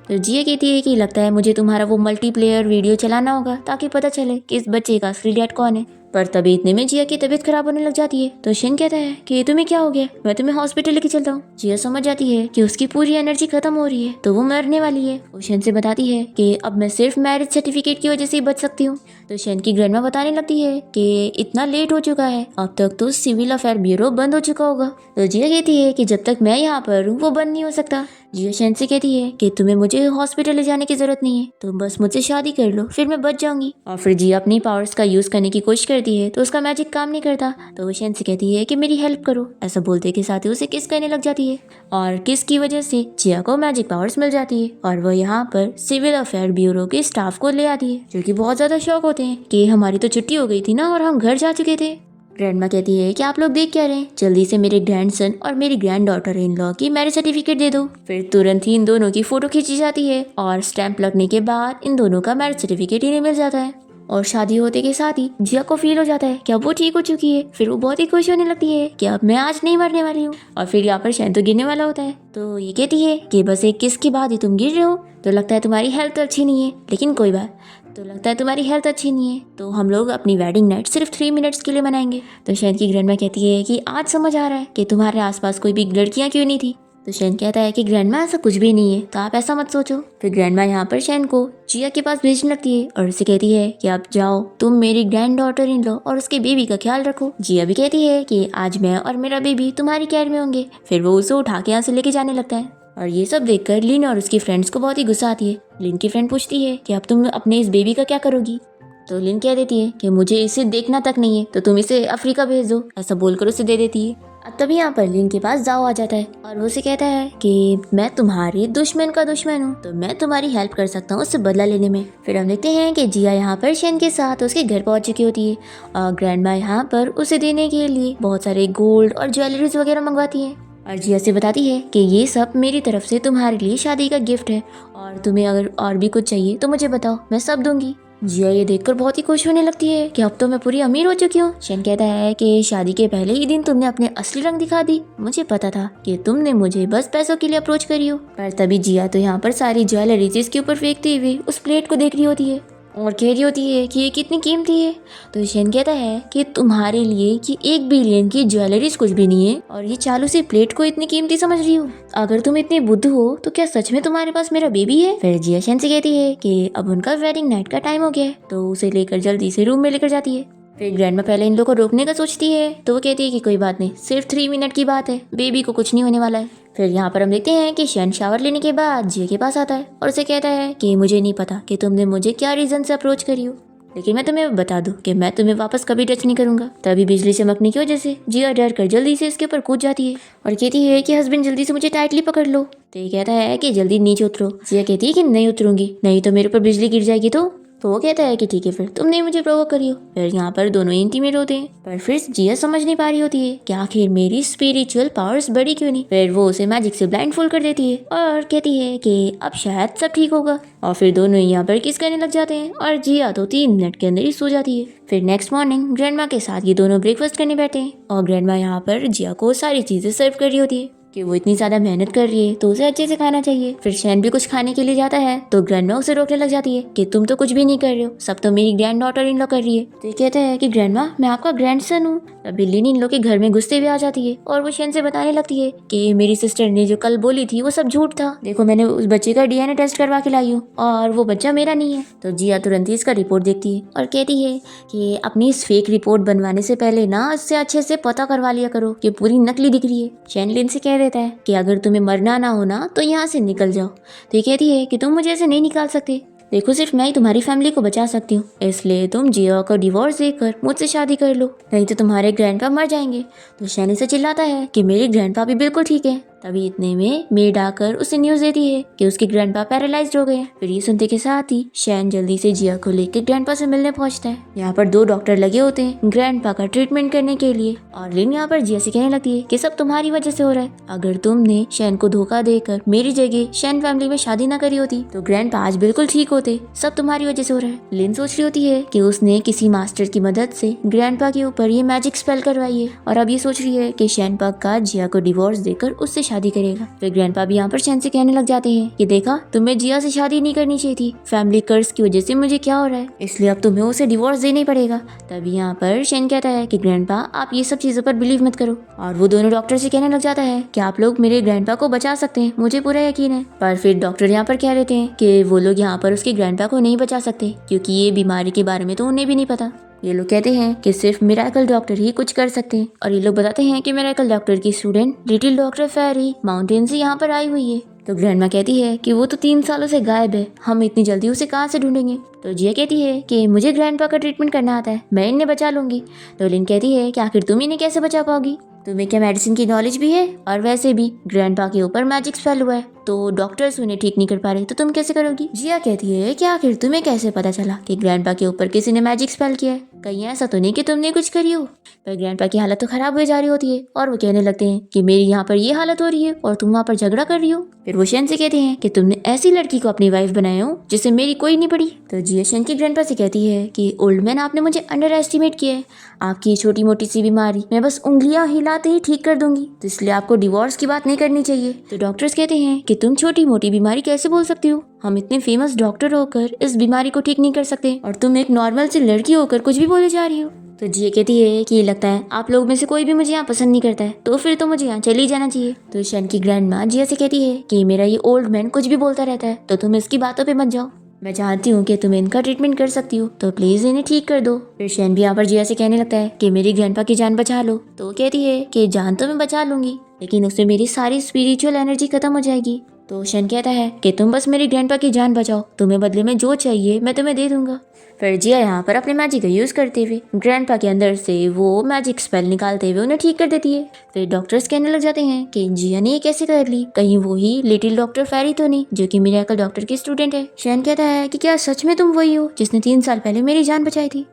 तो जिया कहती है कि लगता है मुझे तुम्हारा वो मल्टीप्लेयर वीडियो चलाना होगा ताकि पता चले कि इस बच्चे का असली डैड कौन है। पर तभी इतने में जिया की तबीयत खराब होने लग जाती है। तो शेन कहता है कि तुम्हें क्या हो गया, मैं तुम्हें हॉस्पिटल लेके चलता हूँ। जिया समझ जाती है कि उसकी पूरी एनर्जी खत्म हो रही है तो वो मरने वाली है। वो शेन से बताती है कि अब मैं सिर्फ मैरिज सर्टिफिकेट की वजह से ही बच सकती हूँ। तो शेन की ग्रैंडमा बताने लगती है कि इतना लेट हो चुका है, अब तक तो सिविल अफेयर ब्यूरो बंद हो चुका होगा। तो जिया कहती है कि जब तक मैं यहाँ पर हूँ वो बंद नहीं हो सकता। जिया शेन से कहती है कि तुम्हें मुझे हॉस्पिटल ले जाने की जरूरत नहीं है, तुम बस मुझसे शादी कर लो फिर मैं बच जाऊंगी। और फिर जिया अपनी पावर्स का यूज करने की कोशिश करती है तो उसका मैजिक काम नहीं करता। तो वो शेन से कहती है कि मेरी हेल्प करो, ऐसा बोलते के साथ ही उसे किस करने लग जाती है और किस की वजह से जिया को मैजिक पावर्स मिल जाती है और वो यहाँ पर सिविल अफेयर ब्यूरो के स्टाफ को ले आती है जो कि बहुत ज्यादा शौक होते हैं कि हमारी तो छुट्टी हो गई थी ना और हम घर जा चुके थे। ग्रैंडमा कहती है कि आप लोग देख क्या रहे हैं, जल्दी से मेरे ग्रैंडसन और मेरी ग्रैंड डॉटर इन लॉ की मैरिज सर्टिफिकेट दे दो। फिर तुरंत ही इन दोनों की फोटो खींची जाती है और स्टैंप लगने के बाद इन दोनों का मैरिज सर्टिफिकेट इन्हें मिल जाता है। और शादी होते के साथ ही जिया को फील हो जाता है कि अब वो ठीक हो चुकी है। फिर वो बहुत ही खुश होने लगती है कि अब मैं आज नहीं मरने वाली हूँ। और फिर यहाँ पर शेन तो गिरने वाला होता है तो ये कहती है कि बस एक किस के बाद ही तुम गिर रहे हो, तो लगता है तुम्हारी हेल्थ अच्छी नहीं है, लेकिन कोई बात, तो लगता है तुम्हारी हेल्थ अच्छी नहीं है तो हम लोग अपनी वेडिंग नाइट सिर्फ 3 मिनट्स के लिए मनाएंगे। तो शेन की ग्रैंडमा कहती है कि आज समझ आ रहा है कि तुम्हारे आसपास कोई भी लड़कियां क्यों नहीं थी। तो शेन कहता है कि ग्रैंडमा ऐसा कुछ भी नहीं है तो आप ऐसा मत सोचो। फिर ग्रैंडमा यहाँ पर शेन को जिया के पास भेजने लगती है और उसे कहती है कि आप जाओ, तुम मेरी ग्रैंड डॉटर इन लो और उसके बेबी का ख्याल रखो। जिया भी कहती है कि आज मैं और मेरा बेबी तुम्हारी केयर में होंगे। फिर वो उसे उठा के यहाँ से लेके जाने लगता है और ये सब देखकर लिन और उसकी फ्रेंड्स को बहुत ही गुस्सा आती है। लिन की फ्रेंड पूछती है कि अब तुम अपने इस बेबी का क्या करोगी। तो लिन कह देती है कि मुझे इसे देखना तक नहीं है तो तुम इसे अफ्रीका भेज दो, ऐसा बोलकर उसे दे देती है। अब तभी यहाँ पर लिन के पास जाओ आ जाता है और वो उसे कहता है कि मैं तुम्हारी दुश्मन का दुश्मन हूँ तो मैं तुम्हारी हेल्प कर सकता हूँ उससे बदला लेने में। फिर हम देखते हैं कि जिया यहाँ पर शेन के साथ उसके घर पहुंच चुकी होती है और ग्रैंडमा यहाँ पर उसे देने के लिए बहुत सारे गोल्ड और ज्वेलरीज वगैरह मंगवाती है और जिया से बताती है कि ये सब मेरी तरफ से तुम्हारे लिए शादी का गिफ्ट है और तुम्हें अगर और भी कुछ चाहिए तो मुझे बताओ, मैं सब दूंगी। जिया ये देखकर बहुत ही खुश होने लगती है कि अब तो मैं पूरी अमीर हो चुकी हूँ। शेन कहता है कि शादी के पहले ही दिन तुमने अपने असली रंग दिखा दी, मुझे पता था कि तुमने मुझे बस पैसों के लिए अप्रोच करी हो। पर तभी जिया तो यहाँ पर सारी ज्वेलरी इसके ऊपर फेंकते हुए उस प्लेट को देख रही होती है और कह रही होती है कि ये कितनी कीमती है। तो शेन कहता है कि तुम्हारे लिए कि 1 बिलियन की ज्वेलरीज कुछ भी नहीं है और ये चालू सी प्लेट को इतनी कीमती समझ रही हो। अगर तुम इतनी बुद्ध हो तो क्या सच में तुम्हारे पास मेरा बेबी है। फिर जिया शेन से कहती है कि अब उनका वेडिंग नाइट का टाइम हो गया है तो उसे लेकर जल्दी से रूम में लेकर जाती है। फिर ग्रैंडमा पहले इन लोगों को रोकने का सोचती है तो वो कहती है कि कोई बात नहीं, सिर्फ 3 मिनट की बात है, बेबी को कुछ नहीं होने वाला है। फिर यहाँ पर हम देखते हैं कि शेन शावर लेने के बाद जिया के पास आता है और उसे कहता है कि मुझे नहीं पता कि तुमने मुझे क्या रीजन से अप्रोच करी हो, लेकिन मैं तुम्हें बता दूं कि मैं तुम्हें वापस कभी टच नहीं करूंगा। तभी बिजली चमकने की वजह से जिया डर कर जल्दी से इसके ऊपर कूद जाती है और कहती है कि हस्बैंड जल्दी से मुझे टाइटली पकड़ लो। तो ये कहता है कि जल्दी नीचे उतरो। जिया कहती है कि नहीं उतरूंगी, नहीं तो मेरे ऊपर बिजली गिर जाएगी। तो वो कहता है कि ठीक है फिर तुम नहीं मुझे प्रोवोक करियो। फिर यहाँ पर दोनों इंटीमेट होते हैं पर फिर जिया समझ नहीं पा रही होती है कि आखिर मेरी स्पिरिचुअल पावर्स बड़ी क्यों नहीं। फिर वो उसे मैजिक से ब्लाइंडफोल्ड कर देती है और कहती है कि अब शायद सब ठीक होगा और फिर दोनों यहाँ पर किस करने लग जाते हैं और जिया तो 3 मिनट के अंदर ही सो जाती है। फिर नेक्स्ट मॉर्निंग ग्रैंडमा के साथ ये दोनों ब्रेकफास्ट करने बैठे हैं और ग्रैंडमा यहाँ पर जिया को सारी चीजें सर्व कर रही होती है कि वो इतनी ज़्यादा मेहनत कर रही है तो उसे अच्छे से खाना चाहिए। फिर शैन भी कुछ खाने के लिए जाता है तो ग्रैंडमा उसे रोकने लग जाती है कि तुम तो कुछ भी नहीं कर रहे हो, सब तो मेरी ग्रैंड डॉटर इन लॉ कर रही है। तो ये कहता है कि ग्रैंडमा मैं आपका ग्रैंडसन हूँ। तभी लिन इन लोग के घर में घुसते हुए आ जाती है और वो शैन से बताने लगती है कि मेरी सिस्टर ने जो कल बोली थी वो सब झूठ था, देखो मैंने उस बच्चे का DNA टेस्ट करवा के लाई हूँ और वो बच्चा मेरा नहीं है। तो जिया तुरंत ही इसका रिपोर्ट देखती है और कहती है कि अपनी इस फेक रिपोर्ट बनवाने से पहले ना इससे अच्छे से पता करवा लिया करो कि पूरी नकली दिख रही है। शैन लिन से कह देता है कि अगर तुम्हें मरना ना हो ना तो यहाँ से निकल जाओ। तो ये कहती है कि तुम मुझे ऐसे नहीं निकाल सकते, देखो सिर्फ मैं ही तुम्हारी फैमिली को बचा सकती हूँ, इसलिए तुम जिया को डिवोर्स देकर मुझसे शादी कर लो, नहीं तो तुम्हारे ग्रैंडपा मर जाएंगे। तो शैनी से चिल्लाता है कि मेरे ग्रैंडपा भी बिल्कुल ठीक है। तभी इतने में मेड आकर उसे न्यूज देती है कि उसके ग्रैंडपा पैरालाइज्ड हो गए हैं। फिर ये सुनते के साथ ही शैन जल्दी से जिया को लेकर ग्रैंडपा से मिलने पहुंचता है। यहाँ पर 2 डॉक्टर लगे होते हैं ग्रैंडपा का ट्रीटमेंट करने के लिए और लिन यहाँ पर जिया से कहने लगती है कि सब तुम्हारी वजह से हो रहा है, अगर तुमने शैन को धोखा देकर मेरी जगह शैन फैमिली में शादी ना करी होती तो ग्रैंडपा आज बिल्कुल ठीक होते, सब तुम्हारी वजह से हो रहा है। लिन सोच रही होती है कि उसने किसी मास्टर की मदद से ग्रैंडपा के ऊपर ये मैजिक स्पेल करवाई है और अब ये सोच रही है कि शैन का जिया को डिवोर्स देकर उससे शादी करेगा। फिर ग्रैंडपा भी यहाँ पर शैन से कहने लग जाते हैं कि देखा तुम्हें जिया से शादी नहीं करनी चाहिए थी, फैमिली कर्ज की वजह से मुझे क्या हो रहा है, इसलिए अब तुम्हें उसे डिवोर्स देना ही पड़ेगा। तभी यहाँ पर शैन कहता है कि ग्रैंडपा आप ये सब चीजों पर बिलीव मत करो और वो दोनों डॉक्टर से कहने लग जाता है कि आप लोग मेरे ग्रैंडपा को बचा सकते हैं, मुझे पूरा यकीन है। पर फिर डॉक्टर यहाँ पर कह देते हैं कि वो लोग यहाँ पर उसके ग्रैंडपा को नहीं बचा सकते क्योंकि ये बीमारी के बारे में तो उन्हें भी नहीं पता। ये लोग कहते हैं कि सिर्फ मिरेकल डॉक्टर ही कुछ कर सकते हैं और ये लोग बताते हैं कि मिरेकल डॉक्टर की स्टूडेंट लिटिल डॉक्टर फेरी माउंटेन से यहाँ पर आई हुई है। तो ग्रैंडमा कहती है कि वो तो 3 सालों से गायब है, हम इतनी जल्दी उसे कहाँ से ढूंढेंगे। तो जिया कहती है कि मुझे ग्रैंडपा का ट्रीटमेंट करना आता है, मैं इन्हें बचा लूंगी। तो लिन कहती है कि आखिर तुम इन्हें कैसे बचा पाओगी, तुम्हें क्या मेडिसिन की नॉलेज भी है, और वैसे भी ग्रैंडपा के ऊपर मैजिक स्पेल हुआ है तो डॉक्टर्स उन्हें ठीक नहीं कर पा रहे तो तुम कैसे करोगी। जिया कहती है कि आखिर तुम्हें कैसे पता चला कि ग्रैंडपा के ऊपर किसी ने मैजिक स्पेल किया है, कहीं ऐसा तो नहीं कि तुमने कुछ करी हो। पर ग्रैंडपा की हालत तो खराब हो जा रही होती है और वो कहने लगते हैं कि मेरी यहाँ पर ये हालत हो रही है और तुम वहाँ पर झगड़ा कर रही हो। फिर वो शैन से कहते हैं कि तुमने ऐसी लड़की को अपनी वाइफ बनाया हो जिससे मेरी कोई नहीं पड़ी। तो जिया शैन की ग्रैंडपा से कहती है कि ओल्ड मैन आपने मुझे अंडर एस्टिमेट किया है, आपकी छोटी मोटी सी बीमारी मैं बस उंगलियां हिलाते ही ठीक कर दूंगी, तो इसलिए आपको डिवोर्स की बात नहीं करनी चाहिए। तो डॉक्टर्स कहते हैं कि तुम छोटी मोटी बीमारी कैसे बोल सकती हो, हम इतने फेमस डॉक्टर होकर इस बीमारी को ठीक नहीं कर सकते और तुम एक नॉर्मल सी लड़की होकर कुछ भी बोले जा रही हो। तो जिया कहती है कि ये लगता है आप लोग में से कोई भी मुझे यहाँ पसंद नहीं करता है तो फिर तो मुझे यहाँ चली जाना चाहिए। तो शैन की ग्रैंडमा जिया से कहती है कि मेरा ये ओल्ड मैन कुछ भी बोलता रहता है तो तुम इसकी बातों पे मत जाओ, मैं चाहती हूँ कि तुम इनका ट्रीटमेंट कर सकती हो तो प्लीज इन्हें ठीक कर दो। फिर शैन भी यहाँ पर जिया से कहने लगता है कि मेरी ग्रैंडपा की जान बचा लो। तो वो कहती है कि जान तो मैं बचा लूंगी लेकिन उससे मेरी सारी स्पिरिचुअल एनर्जी खत्म हो जाएगी। तो शैन कहता है कि तुम बस मेरी ग्रैंडपा की जान बचाओ, तुम्हें बदले में जो चाहिए मैं तुम्हें दे दूंगा। फिर जिया यहाँ पर अपने मैजिक का यूज करते हुए ग्रैंडपा के अंदर से वो मैजिक स्पेल निकालते हुए उन्हें ठीक कर देती है। फिर डॉक्टर्स कहने लग जाते हैं कि जिया ने ये कैसे कर ली, कहीं वो ही लिटिल डॉक्टर फेरी तो नहीं जो कि मिरेकल डॉक्टर की स्टूडेंट है। शैन कहता है कि क्या सच में तुम वही हो जिसने 3 साल पहले मेरी जान बचाई थी।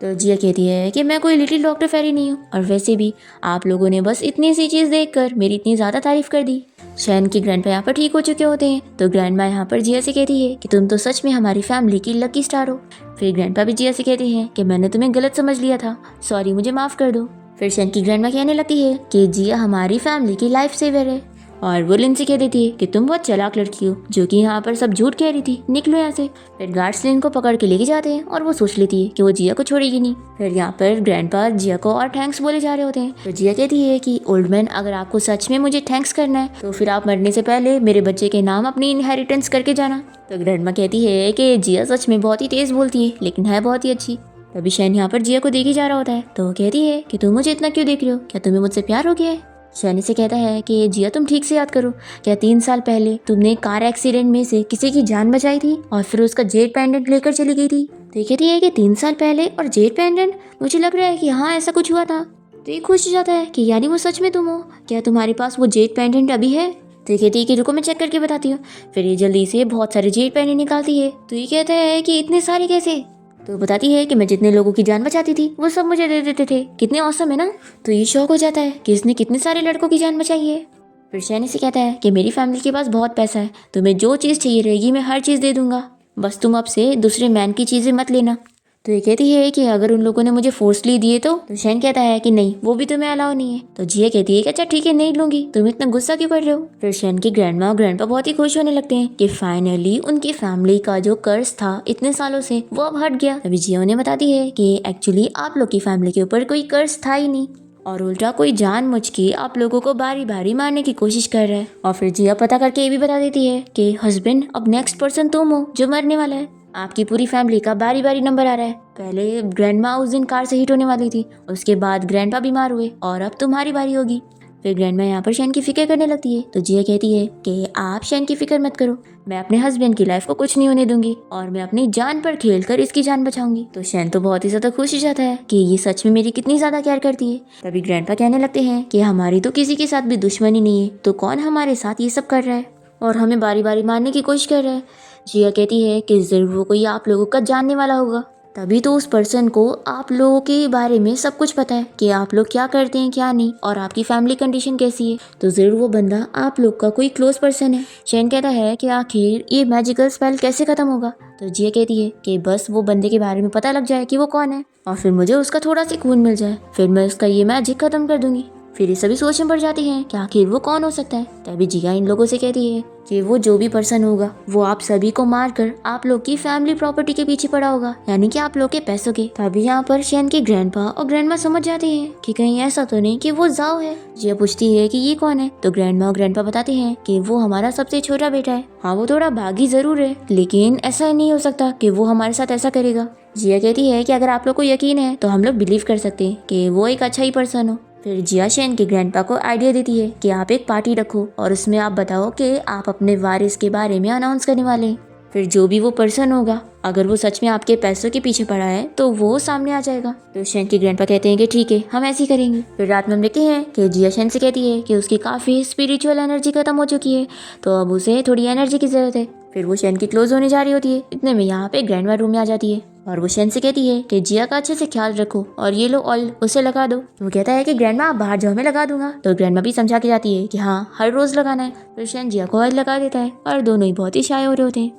तो जिया कहती है कि मैं कोई लिटिल डॉक्टर फेरी नहीं हूँ और वैसे भी आप लोगों ने बस इतनी सी चीज़ देखकर मेरी इतनी ज़्यादा तारीफ कर दी। शैन की ग्रैंडपा यहाँ पर ठीक हो चुके होते हैं तो ग्रैंडमा यहाँ पर जिया से कहती है कि तुम तो सच में हमारी फैमिली की लकी स्टार हो। फिर ग्रैंडपा भी जिया से कहते हैं कि मैंने तुम्हें गलत समझ लिया था, सॉरी मुझे माफ़ कर दो। फिर शैन की ग्रैंडमा कहने लगती है कि जिया हमारी फैमिली की लाइफ सेवर है और वो लिन से कह देती है कि तुम बहुत चालाक लड़की हो जो कि यहाँ पर सब झूठ कह रही थी, निकलो यहाँ से। फिर गार्ड्स लिन को पकड़ के लेके जाते हैं और वो सोच लेती है कि वो जिया को छोड़ेगी नहीं। फिर यहाँ पर ग्रैंडपा जिया को और थैंक्स बोले जा रहे होते हैं तो जिया कहती है कि ओल्ड मैन अगर आपको सच में मुझे थैंक्स करना है तो फिर आप मरने से पहले मेरे बच्चे के नाम अपनी इनहेरिटेंस करके जाना। तो ग्रैंडमा कहती है कि जिया सच में बहुत ही तेज़ बोलती है लेकिन है बहुत ही अच्छी। तभी शैन यहाँ पर जिया को देखे जा रहा होता है तो वो कहती है कि तुम मुझे इतना क्यों देख रहे हो, क्या तुम्हें मुझसे प्यार हो गया है। शैनी से कहता है कि जिया तुम ठीक से याद करो, क्या 3 साल पहले तुमने कार एक्सीडेंट में से किसी की जान बचाई थी और फिर उसका जेड पेंडेंट लेकर चली गई थी। तो ये कहती है कि 3 साल पहले और जेड पेंडेंट, मुझे लग रहा है कि हाँ ऐसा कुछ हुआ था। तो ये खुश हो जाता है कि यानी वो सच में तुम हो, क्या तुम्हारे पास वो जेड पेंडेंट अभी है। तो ये कहती है कि रुको मैं चेक करके बताती हूँ। फिर ये जल्दी से बहुत सारे जेड पेंडेंट निकालती है। तो ये कहता है कि इतने सारे कैसे। तो बताती है कि मैं जितने लोगों की जान बचाती थी वो सब मुझे दे देते थे, कितने औसम है ना। तो ये शौक हो जाता है कि इसने कितने सारे लड़कों की जान बचाई है। फिर शैनी से कहता है कि मेरी फैमिली के पास बहुत पैसा है, तुम्हें जो चीज़ चाहिए रहेगी मैं हर चीज़ दे दूंगा, बस तुम अब से दूसरे मैन की चीज़ें मत लेना। तो ये कहती है कि अगर उन लोगों ने मुझे फोर्सली दिए तो शैन कहता है कि नहीं, वो भी तुम्हें अलाउ नहीं है। तो जिया कहती है कि अच्छा ठीक है, नहीं लूंगी, तुम इतना गुस्सा क्यों कर रहे हो। फिर शैन की ग्रैंडमा और ग्रैंडपा बहुत ही खुश होने लगते हैं कि फाइनली उनकी फैमिली का जो कर्ज था इतने सालों से वो अब हट गया। तभी जिया उन्हें बताती है कि एक्चुअली आप लोग की फैमिली के ऊपर कोई कर्ज था ही नहीं, और उल्टा कोई जानबूझ के आप लोगों को बारी बारी मारने की कोशिश कर रहा है। और फिर जिया पता करके ये भी बता देती है कि हस्बैंड, अब नेक्स्ट पर्सन तुम हो जो मरने वाला है। आपकी पूरी फैमिली का बारी बारी नंबर आ रहा है। पहले ग्रैंडमा उस दिन कार से हिट होने वाली थी, उसके बाद ग्रैंडपा बीमार हुए, और अब तुम्हारी बारी होगी। फिर ग्रैंडमा यहाँ पर शैन की फिक्र करने लगती है। तो जिया कहती है कि आप शैन की फिक्र मत करो, मैं अपने हस्बैंड की लाइफ को कुछ नहीं होने दूंगी, और मैं अपनी जान पर खेलकर इसकी जान बचाऊंगी। तो शैन तो बहुत ही ज्यादा खुश हो जाता है कि ये सच में मेरी कितनी ज्यादा केयर करती है। तभी ग्रैंडपा कहने लगते हैं कि हमारी तो किसी के साथ भी दुश्मनी नहीं है, तो कौन हमारे साथ ये सब कर रहा है और हमें बारी बारी मारने की कोशिश कर रहा है। जिया कहती है कि जरूर वो कोई आप लोगों का जानने वाला होगा, तभी तो उस पर्सन को आप लोगों के बारे में सब कुछ पता है कि आप लोग क्या करते हैं क्या नहीं, और आपकी फैमिली कंडीशन कैसी है। तो जरूर वो बंदा आप लोग का कोई क्लोज पर्सन है। शैन कहता है कि आखिर ये मैजिकल स्पेल कैसे खत्म होगा। तो जिया कहती है कि बस वो बंदे के बारे में पता लग जाए कि वो कौन है, और फिर मुझे उसका थोड़ा सा खून मिल जाए, फिर मैं उसका ये मैजिक खत्म कर दूंगी। फिर ये सभी सोच में पड़ जाते हैं कि आखिर वो कौन हो सकता है। तभी जिया इन लोगों से कहती है कि वो जो भी पर्सन होगा वो आप सभी को मारकर आप लोग की फैमिली प्रॉपर्टी के पीछे पड़ा होगा, यानी कि आप लोग के पैसों के। तभी यहाँ पर शैन के ग्रैंडपा और ग्रैंडमा समझ जाते हैं कि कहीं ऐसा तो नहीं कि वो जाओ है। जिया पूछती है कि ये कौन है। तो ग्रैंडमा और ग्रैंडपा बताते हैं कि वो हमारा सबसे छोटा बेटा है। हाँ, वो थोड़ा भागी जरूर है, लेकिन ऐसा नहीं हो सकता कि वो हमारे साथ ऐसा करेगा। जिया कहती है कि अगर आप लोग को यकीन है तो हम लोग बिलीव कर सकते हैं कि वो एक अच्छा ही पर्सन हो। फिर जिया शैन के ग्रैंडपा को आइडिया देती है कि आप एक पार्टी रखो और उसमें आप बताओ कि आप अपने वारिस के बारे में अनाउंस करने वाले हैं। फिर जो भी वो पर्सन होगा, अगर वो सच में आपके पैसों के पीछे पड़ा है तो वो सामने आ जाएगा। तो शैन के ग्रैंडपा कहते हैं कि ठीक है, हम ऐसे ही करेंगे। फिर रात में हम देखते हैं कि जिया शैन से कहती है कि उसकी काफ़ी स्पिरिचुअल एनर्जी खत्म हो चुकी है, तो अब उसे थोड़ी एनर्जी की ज़रूरत है। फिर वो शैन की क्लोज होने जा रही होती है, इतने में यहाँ पे ग्रैंडमा रूम में आ जाती है, और वो शैन से कहती है कि जिया का अच्छे से ख्याल रखो और ये लो ऑयल उसे लगा दो। वो कहता है कि ग्रैंडमा आप बाहर जाओ, मैं लगा दूंगा। तो ग्रैंडमा भी समझा के जाती है कि हाँ, हर रोज लगाना है। फिर शैन जिया को ऑयल लगा देता है और दोनों ही बहुत ही शाय हो रहे होते हैं।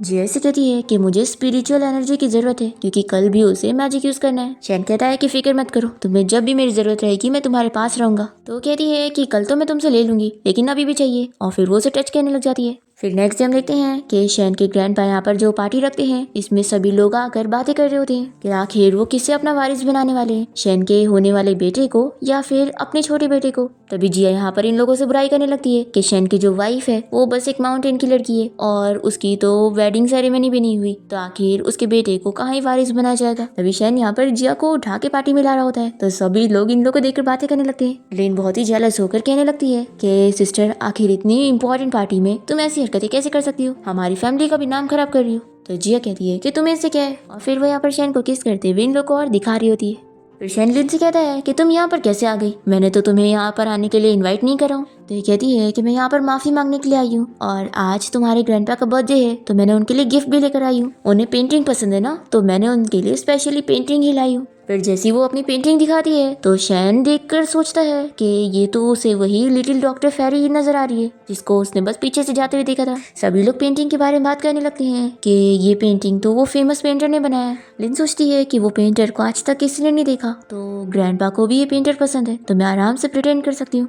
जिया से कहती है कि मुझे स्पिरिचुअल एनर्जी की जरूरत है क्योंकि कल भी उसे मैजिक यूज करना है। शैन कहता है कि फिक्र मत करो, तुम्हें जब भी मेरी जरूरत रहेगी मैं तुम्हारे पास रहूंगा। तो कहती है कि कल तो मैं तुमसे ले लूंगी, लेकिन अभी भी चाहिए, और फिर वो उसे टच करने लग जाती है। फिर नेक्स्ट डे हम देखते हैं कि शैन के ग्रैंडपा यहाँ पर जो पार्टी रखते हैं इसमें सभी लोग आकर बातें कर रहे होते हैं कि आखिर वो किससे अपना वारिस बनाने वाले हैं, शैन के होने वाले बेटे को या फिर अपने छोटे बेटे को। तभी जिया यहाँ पर इन लोगों से बुराई करने लगती है कि शैन की जो वाइफ है वो बस एक माउंटेन की लड़की है और उसकी तो वेडिंग सेरेमनी भी नहीं हुई, तो आखिर उसके बेटे को कहाँ ही वारिस बनाया जाएगा। तभी शैन यहाँ पर जिया को उठा के पार्टी में ला रहा होता है, तो सभी लोग इन लोगों को देखकर बातें करने लगते हैं। लेन बहुत ही जेलस होकर कहने लगती है कि सिस्टर, आखिर इतनी इंपॉर्टेंट पार्टी में तुम ऐसी हरकतें कैसे कर सकती हो, हमारी फैमिली का भी नाम खराब कर रही हो। तो जिया कहती है कि तुम्हें इससे क्या है, और फिर वो यहाँ पर शैन को किस करते हुए इन लोग को और दिखा रही होती है। फिर शैन लिन से कहता है कि तुम यहाँ पर कैसे आ गई, मैंने तो तुम्हें यहाँ पर आने के लिए इनवाइट नहीं करा हूँ। तो ये कहती है कि मैं यहाँ पर माफी मांगने के लिए आई हूँ, और आज तुम्हारे ग्रैंडपा का बर्थडे है तो मैंने उनके लिए गिफ्ट भी लेकर आई हूँ। उन्हें पेंटिंग पसंद है ना, तो मैंने उनके लिए स्पेशली पेंटिंग ही लाई हूँ। फिर जैसी वो अपनी पेंटिंग दिखाती है तो शैन देखकर सोचता है कि ये तो उसे वही लिटिल डॉक्टर फेरी ही नजर आ रही है जिसको उसने बस पीछे से जाते हुए देखा था। सभी लोग पेंटिंग के बारे में बात करने लगते हैं कि ये पेंटिंग तो वो फेमस पेंटर ने बनाया है। लिन सोचती है कि वो पेंटर को आज तक किसी ने नहीं देखा, तो ग्रैंडपा को भी ये पेंटर पसंद है, तो मैं आराम से प्रिटेंड कर सकती हूँ।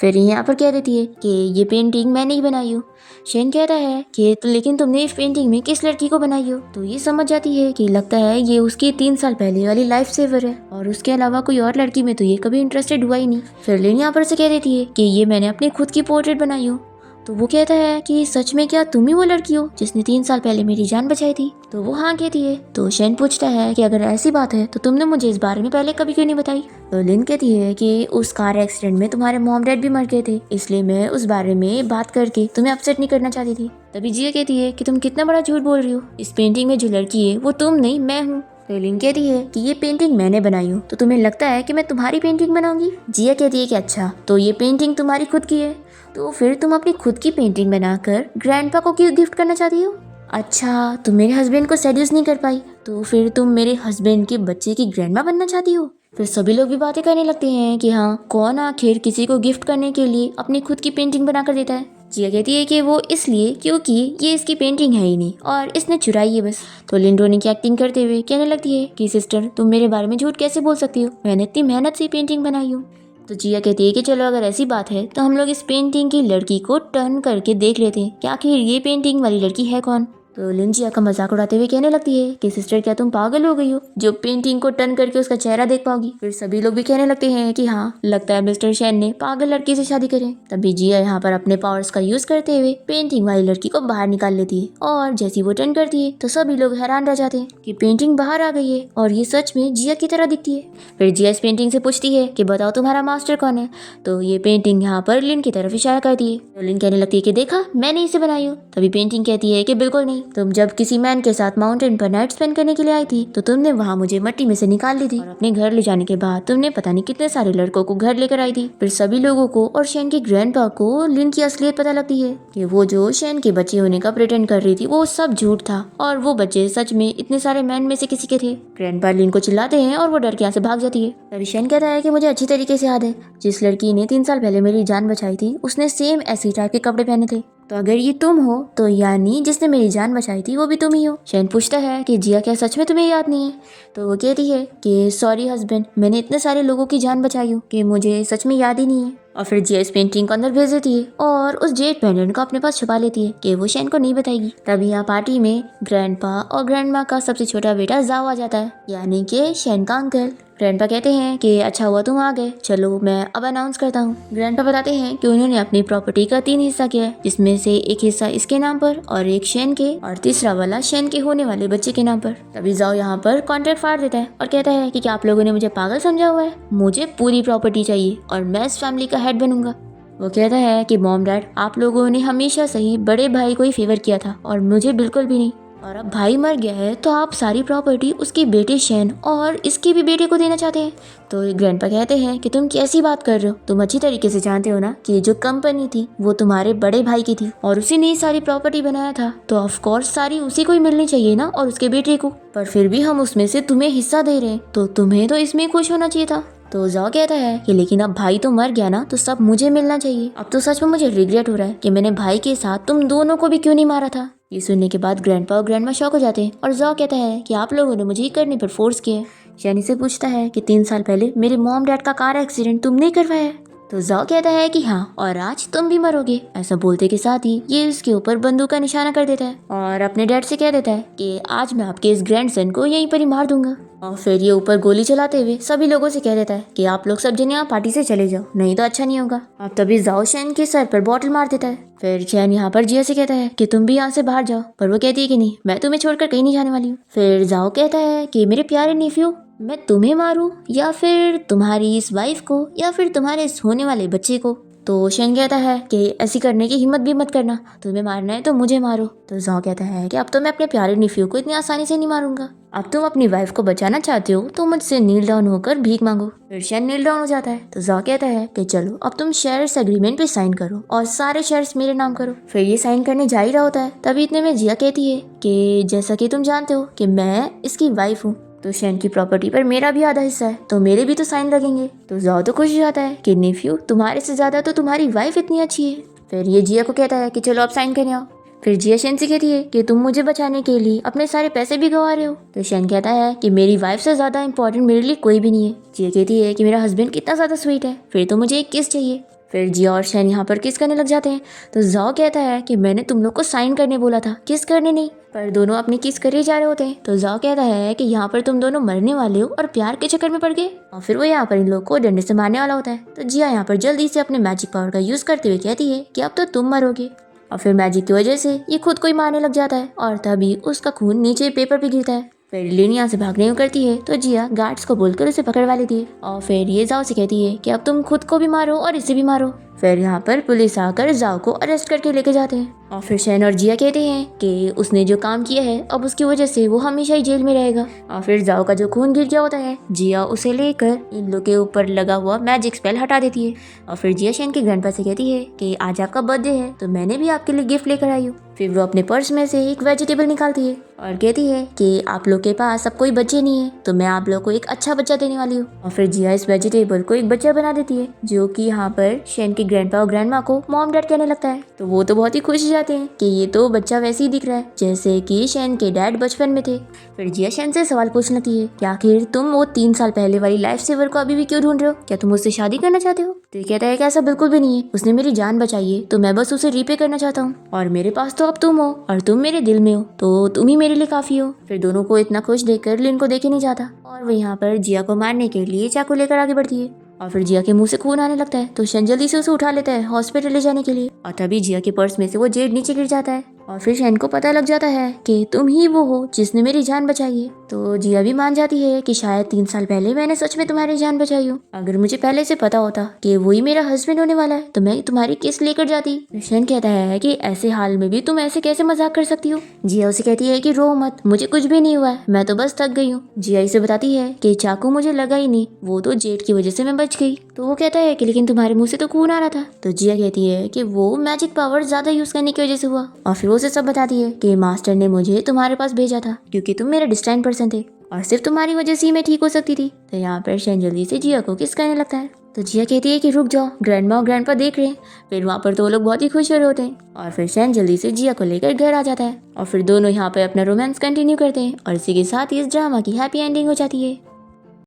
फिर यहाँ पर कह देती है कि ये पेंटिंग मैंने ही बनाई हूँ। शैन कहता है कि तो लेकिन तुमने इस पेंटिंग में किस लड़की को बनाई हो। तो ये समझ जाती है कि लगता है ये उसकी 3 साल पहले वाली लाइफ सेवर है, और उसके अलावा कोई और लड़की में तो ये कभी इंटरेस्टेड हुआ ही नहीं। फिर लिन यहाँ पर से कह देती है कि ये मैंने अपनी खुद की पोर्ट्रेट बनाई हो। तो वो कहता है कि सच में क्या तुम ही वो लड़की हो जिसने 3 साल पहले मेरी जान बचाई थी। तो वो हाँ कहती है। तो शैन पूछता है कि अगर ऐसी बात है तो तुमने मुझे इस बारे में पहले कभी क्यों नहीं बताई। तो लिन कहती है कि उस कार एक्सीडेंट में तुम्हारे मॉम डैड भी मर गए थे, इसलिए मैं उस बारे में बात करके तुम्हें अपसेट नहीं करना चाहती थी। तभी जिया कहती है कि तुम कितना बड़ा झूठ बोल रही हो, इस पेंटिंग में जो लड़की है वो तुम नहीं मैं हूँ। तो लिन कहती है कि ये पेंटिंग मैंने बनाई हूँ, तो तुम्हें लगता है कि मैं तुम्हारी पेंटिंग बनाऊंगी। जिया कहती है कि अच्छा, तो ये पेंटिंग तुम्हारी खुद की है, तो फिर तुम अपनी खुद की पेंटिंग बनाकर ग्रैंडपा को क्यों गिफ्ट करना चाहती हो। अच्छा, तुम मेरे हस्बैंड को सेड्यूस नहीं कर पाई, तो फिर तुम मेरे हस्बैंड के बच्चे की ग्रैंडमा बनना चाहती हो। फिर सभी लोग भी बातें करने लगते हैं कि हाँ, कौन आखिर किसी को गिफ्ट करने के लिए अपनी खुद की पेंटिंग बनाकर देता है। जिया कहती है कि वो इसलिए क्योंकि ये इसकी पेंटिंग है ही नहीं और इसने चुराई है बस। तो लिन रोने की एक्टिंग करते हुए कहने लगती है कि सिस्टर तुम मेरे बारे में झूठ कैसे बोल सकती हो, मैंने इतनी मेहनत से पेंटिंग बनाई हूँ। तो जिया कहती है कि चलो अगर ऐसी बात है तो हम लोग इस पेंटिंग की लड़की को टर्न करके देख लेते हैं कि आखिर ये पेंटिंग वाली लड़की है कौन। तो लिन जिया का मजाक उड़ाते हुए कहने लगती है कि सिस्टर क्या तुम पागल हो गई हो जो पेंटिंग को टर्न करके उसका चेहरा देख पाओगी। फिर सभी लोग भी कहने लगते हैं कि हाँ लगता है मिस्टर शेन ने पागल लड़की से शादी करें। तभी जिया यहाँ पर अपने पावर्स का यूज करते हुए पेंटिंग वाली लड़की को बाहर निकाल लेती है और जैसी वो टर्न करती है तो सभी लोग हैरान रह जाते हैं कि पेंटिंग बाहर आ गई है और ये सच में जिया की तरह दिखती है। फिर जिया इस पेंटिंग से पूछती है कि बताओ तुम्हारा मास्टर कौन है। तो ये पेंटिंग यहाँ पर लिन की तरफ इशारा करती है। तो लिन कहने लगती है कि देखा मैंने इसे बनाई हूँ। तभी पेंटिंग कहती है कि बिल्कुल नहीं, तुम जब किसी मैन के साथ माउंटेन पर नाइट स्पेंड करने के लिए आई थी तो तुमने वहाँ मुझे मट्टी में से निकाल ली थी और अपने घर ले जाने के बाद तुमने पता नहीं कितने सारे लड़कों को घर लेकर आई थी। फिर सभी लोगों को और शेन के ग्रैंडपा को लिन की असलियत पता लगती है कि वो जो शेन के बच्चे होने का प्रिटेंड कर रही थी वो सब झूठ था और वो बच्चे सच में इतने सारे मैन में से किसी के थे। ग्रैंडपा लिन को चिल्लाते हैं और वो डर के यहाँ से भाग जाती है। तभी शेन कहता है कि मुझे अच्छी तरीके से याद है जिस लड़की ने 3 साल पहले मेरी जान बचाई थी उसने सेम ऐसी टाइप के कपड़े पहने थे। तो अगर ये तुम हो तो यानी जिसने मेरी जान बचाई थी वो भी तुम ही हो। शेन पूछता है कि जिया क्या सच में तुम्हें याद नहीं है। तो वो कहती है कि सॉरी हस्बैंड, मैंने इतने सारे लोगों की जान बचाई हो कि मुझे सच में याद ही नहीं है। और फिर जिया इस पेंटिंग को अंदर भेज देती है और उस जेड पेंडेंट को अपने पास छुपा लेती है कि वो शेन को नहीं बताएगी। तभी यहाँ पार्टी में ग्रैंडपा और ग्रैंडमा का सबसे छोटा बेटा जाओ आ जाता है यानी कि शेन का अंकल। ग्रैंडपा कहते हैं कि अच्छा हुआ तुम आ गए, चलो मैं अब अनाउंस करता हूँ। ग्रैंडपा बताते हैं कि उन्होंने अपनी प्रॉपर्टी का 3 हिस्सा किया है जिसमें से एक हिस्सा इसके नाम पर और एक शेन के और तीसरा वाला शेन के होने वाले बच्चे के नाम पर। तभी जाओ यहाँ पर कॉन्ट्रैक्ट फाड़ देता है और कहता है कि क्या आप लोगों ने मुझे पागल समझा हुआ है, मुझे पूरी प्रॉपर्टी चाहिए और मैं इस फैमिली का हेड बनूंगा। वो कहता है कि मॉम डैड आप लोगों ने हमेशा से ही बड़े भाई को ही फेवर किया था और मुझे बिल्कुल भी नहीं, और अब भाई मर गया है तो आप सारी प्रॉपर्टी उसके बेटे शेन और इसके भी बेटे को देना चाहते हैं। तो ग्रैंडपा कहते हैं कि तुम कैसी बात कर रहे हो, तुम अच्छी तरीके से जानते हो ना कि जो कंपनी थी वो तुम्हारे बड़े भाई की थी और उसी ने ही सारी प्रॉपर्टी बनाया था तो ऑफ कोर्स सारी उसी को ही मिलनी चाहिए ना और उसके बेटे को, पर फिर भी हम उसमें से तुम्हें हिस्सा दे रहे हैं तो तुम्हें तो इसमें खुश होना चाहिए था। तो जाओ कहता है कि लेकिन अब भाई तो मर गया ना तो सब मुझे मिलना चाहिए, अब तो सच में मुझे रिग्रेट हो रहा है कि मैंने भाई के साथ तुम दोनों को भी क्यों नहीं मारा था। ये सुनने के बाद ग्रैंडपा और ग्रैंडमा शॉक हो जाते हैं और जाओ कहता है कि आप लोगों ने मुझे ये करने पर फोर्स किया है। शैनी से पूछता है कि 3 साल पहले मेरे मॉम डैड का कार एक्सीडेंट तुमने ही करवाया है। तो जाओ कहता है कि हाँ और आज तुम भी मरोगे। ऐसा बोलते के साथ ही ये उसके ऊपर बंदूक का निशाना कर देता है और अपने डैड से कह देता है कि आज मैं आपके इस ग्रैंडसन को यहीं पर ही मार दूंगा। और फिर ये ऊपर गोली चलाते हुए सभी लोगों से कह देता है कि आप लोग सब जने यहाँ पार्टी से चले जाओ नहीं तो अच्छा नहीं होगा। अब तभी जाओ शेन के सर पर बॉटल मार देता है। फिर शेन यहाँ पर जिया से कहता है कि तुम भी यहाँ से बाहर जाओ, पर वो कहती है कि नहीं मैं तुम्हें छोड़कर कहीं नहीं जाने वाली हूँ। फिर जाओ कहता है कि मेरे प्यारे नेफ्यू, मैं तुम्हें मारूं या फिर तुम्हारी इस वाइफ को या फिर तुम्हारे इस होने वाले बच्चे को। तो शेन कहता है कि ऐसी करने की हिम्मत भी मत करना, तुम्हें मारना है तो मुझे मारो। तो जाओ कहता है कि अब तो मैं अपने प्यारे नेफ्यू को इतनी आसानी से नहीं मारूंगा, अब तुम अपनी वाइफ को बचाना चाहते हो तो मुझसे नील डाउन होकर भीख मांगो। फिर शेन नील डाउन हो जाता है। तो जाओ कहता है कि चलो अब तुम शेयर्स एग्रीमेंट पे साइन करो और सारे शेयर्स मेरे नाम करो। फिर ये साइन करने जा ही रहा होता है तभी इतने में जिया कहती है कि जैसा कि तुम जानते हो कि मैं इसकी वाइफ हूँ तो शेन की प्रॉपर्टी पर मेरा भी आधा हिस्सा है तो मेरे भी तो साइन लगेंगे। तो जाओ तो खुश हो जाता है कि नेफ्यू तुम्हारे से ज्यादा तो तुम्हारी वाइफ इतनी अच्छी है। फिर ये जिया को कहता है कि चलो आप साइन करने आओ। फिर जिया शेन से कहती है कि तुम मुझे बचाने के लिए अपने सारे पैसे भी गंवा रहे हो। तो शेन कहता है कि मेरी वाइफ से ज्यादा इंपॉर्टेंट मेरे लिए कोई भी नहीं है। जिया कहती है कि मेरा हस्बैंड कितना ज्यादा स्वीट है, फिर तो मुझे एक किस चाहिए। फिर जिया और शेन यहाँ पर किस करने लग जाते हैं। तो जाओ कहता है कि मैंने तुम लोग को साइन करने बोला था, किस करने नहीं, पर दोनों अपनी किस करे जा रहे होते हैं। तो जाओ कहता है कि यहाँ पर तुम दोनों मरने वाले हो और प्यार के चक्कर में पड़ गए, और फिर वो यहाँ पर इन लोग को डंडे से मारने वाला होता है। तो जिया यहाँ पर जल्दी से अपने मैजिक पावर का यूज करते हुए कहती है कि अब तो तुम मरोगे, और फिर मैजिक की वजह से ये खुद को ही मारने लग जाता है और तभी उसका खून नीचे पेपर पे गिरता है। फिर लिन यहाँ से भागने को करती है तो जिया गार्ड्स को बोलकर उसे पकड़वा लेती है और फिर ये जाओ से कहती है कि अब तुम खुद को भी मारो और इसे भी मारो। फिर यहाँ पर पुलिस आकर जाओ को अरेस्ट करके लेके जाते हैं और फिर शेन और जिया कहते हैं कि उसने जो काम किया है अब उसकी वजह से वो हमेशा ही जेल में रहेगा। और फिर जाओ का जो खून गिर गया होता है जिया उसे लेकर इन लोग के ऊपर लगा हुआ मैजिक स्पेल हटा देती है। और फिर जिया शेन के ग्रैंडपा से कहती है कि आज आपका बर्थडे है तो मैंने भी आपके लिए गिफ्ट लेकर आई हूँ। फिर वो अपने पर्स में से एक वेजिटेबल निकालती है और कहती है कि आप लोग के पास अब कोई बच्चे नहीं है तो मैं आप लोग को एक अच्छा बच्चा देने वाली हूँ। और फिर जिया इस वेजिटेबल को एक बच्चा बना देती है जो कि यहाँ पर शेन के ग्रैंडपा और ग्रैंडमा को मॉम डैड कहने लगता है। तो वो तो बहुत ही खुश हो जाते हैं कि ये तो बच्चा वैसे ही दिख रहा है जैसे कि शेन के डैड बचपन में थे। फिर जिया शेन से सवाल पूछने लगती है कि आखिर तुम वो 3 साल पहले वाली लाइफ सेवर को अभी भी क्यों ढूंढ रहे हो? क्या तुम उससे शादी करना चाहते हो? तो ये कहता है कि ऐसा बिल्कुल भी नहीं है, उसने मेरी जान बचाई है तो मैं बस उसे रीपे करना चाहता हूँ और मेरे पास तो अब तुम हो और तुम मेरे दिल में हो तो तुम ही मेरे लिए काफी हो। फिर दोनों को इतना खुश देखकर लिन को देखे नहीं जाता और वो यहाँ पर जिया को मारने के लिए चाकू लेकर आगे बढ़ती है और फिर जिया के मुंह से खून आने लगता है। तो शन जल्दी से उसे उठा लेता है हॉस्पिटल ले जाने के लिए और तभी जिया के पर्स में से वो जेड नीचे गिर जाता है और फिर शन को पता लग जाता है कि तुम ही वो हो जिसने मेरी जान बचाई है। तो जिया भी मान जाती है कि शायद 3 साल पहले मैंने सच में तुम्हारी जान बचाई हो। अगर मुझे पहले से पता होता कि वही मेरा हस्बैंड होने वाला है तो मैं तुम्हारी केस लेकर जाती। शन कहता है कि ऐसे हाल में भी तुम ऐसे कैसे मजाक कर सकती हो। जिया उसे कहती है कि रो मत, मुझे कुछ भी नहीं हुआ है, मैं तो बस थक गई हूँ। जिया इसे बताती है कि चाकू मुझे लगा ही नहीं, वो तो जेड की वजह से मैं बच गई। तो वो कहता है कि लेकिन तुम्हारे मुंह से तो खून आ रहा था। तो जिया कहती है कि वो मैजिक पावर ज्यादा यूज करने की वजह से हुआ और फिर वो उसे सब बताती है कि मास्टर ने मुझे तुम्हारे पास भेजा था क्योंकि तुम मेरे डिस्टाइन पर्सन थे और सिर्फ तुम्हारी वजह से ही मैं ठीक हो सकती थी। तो यहाँ पर शेन जल्दी से जिया को किस करने लगता है। तो जिया कहती है कि रुक जाओ, ग्रैंडमा और ग्रैंडपा देख रहे हैं। फिर वहाँ पर तो वो लोग बहुत ही खुश हो रहे होते हैं और फिर शेन जल्दी से जिया को लेकर घर आ जाता है और फिर दोनों यहाँ पे अपना रोमांस कंटिन्यू करते हैं और इसी के साथ ही इस ड्रामा की हैप्पी एंडिंग हो जाती है।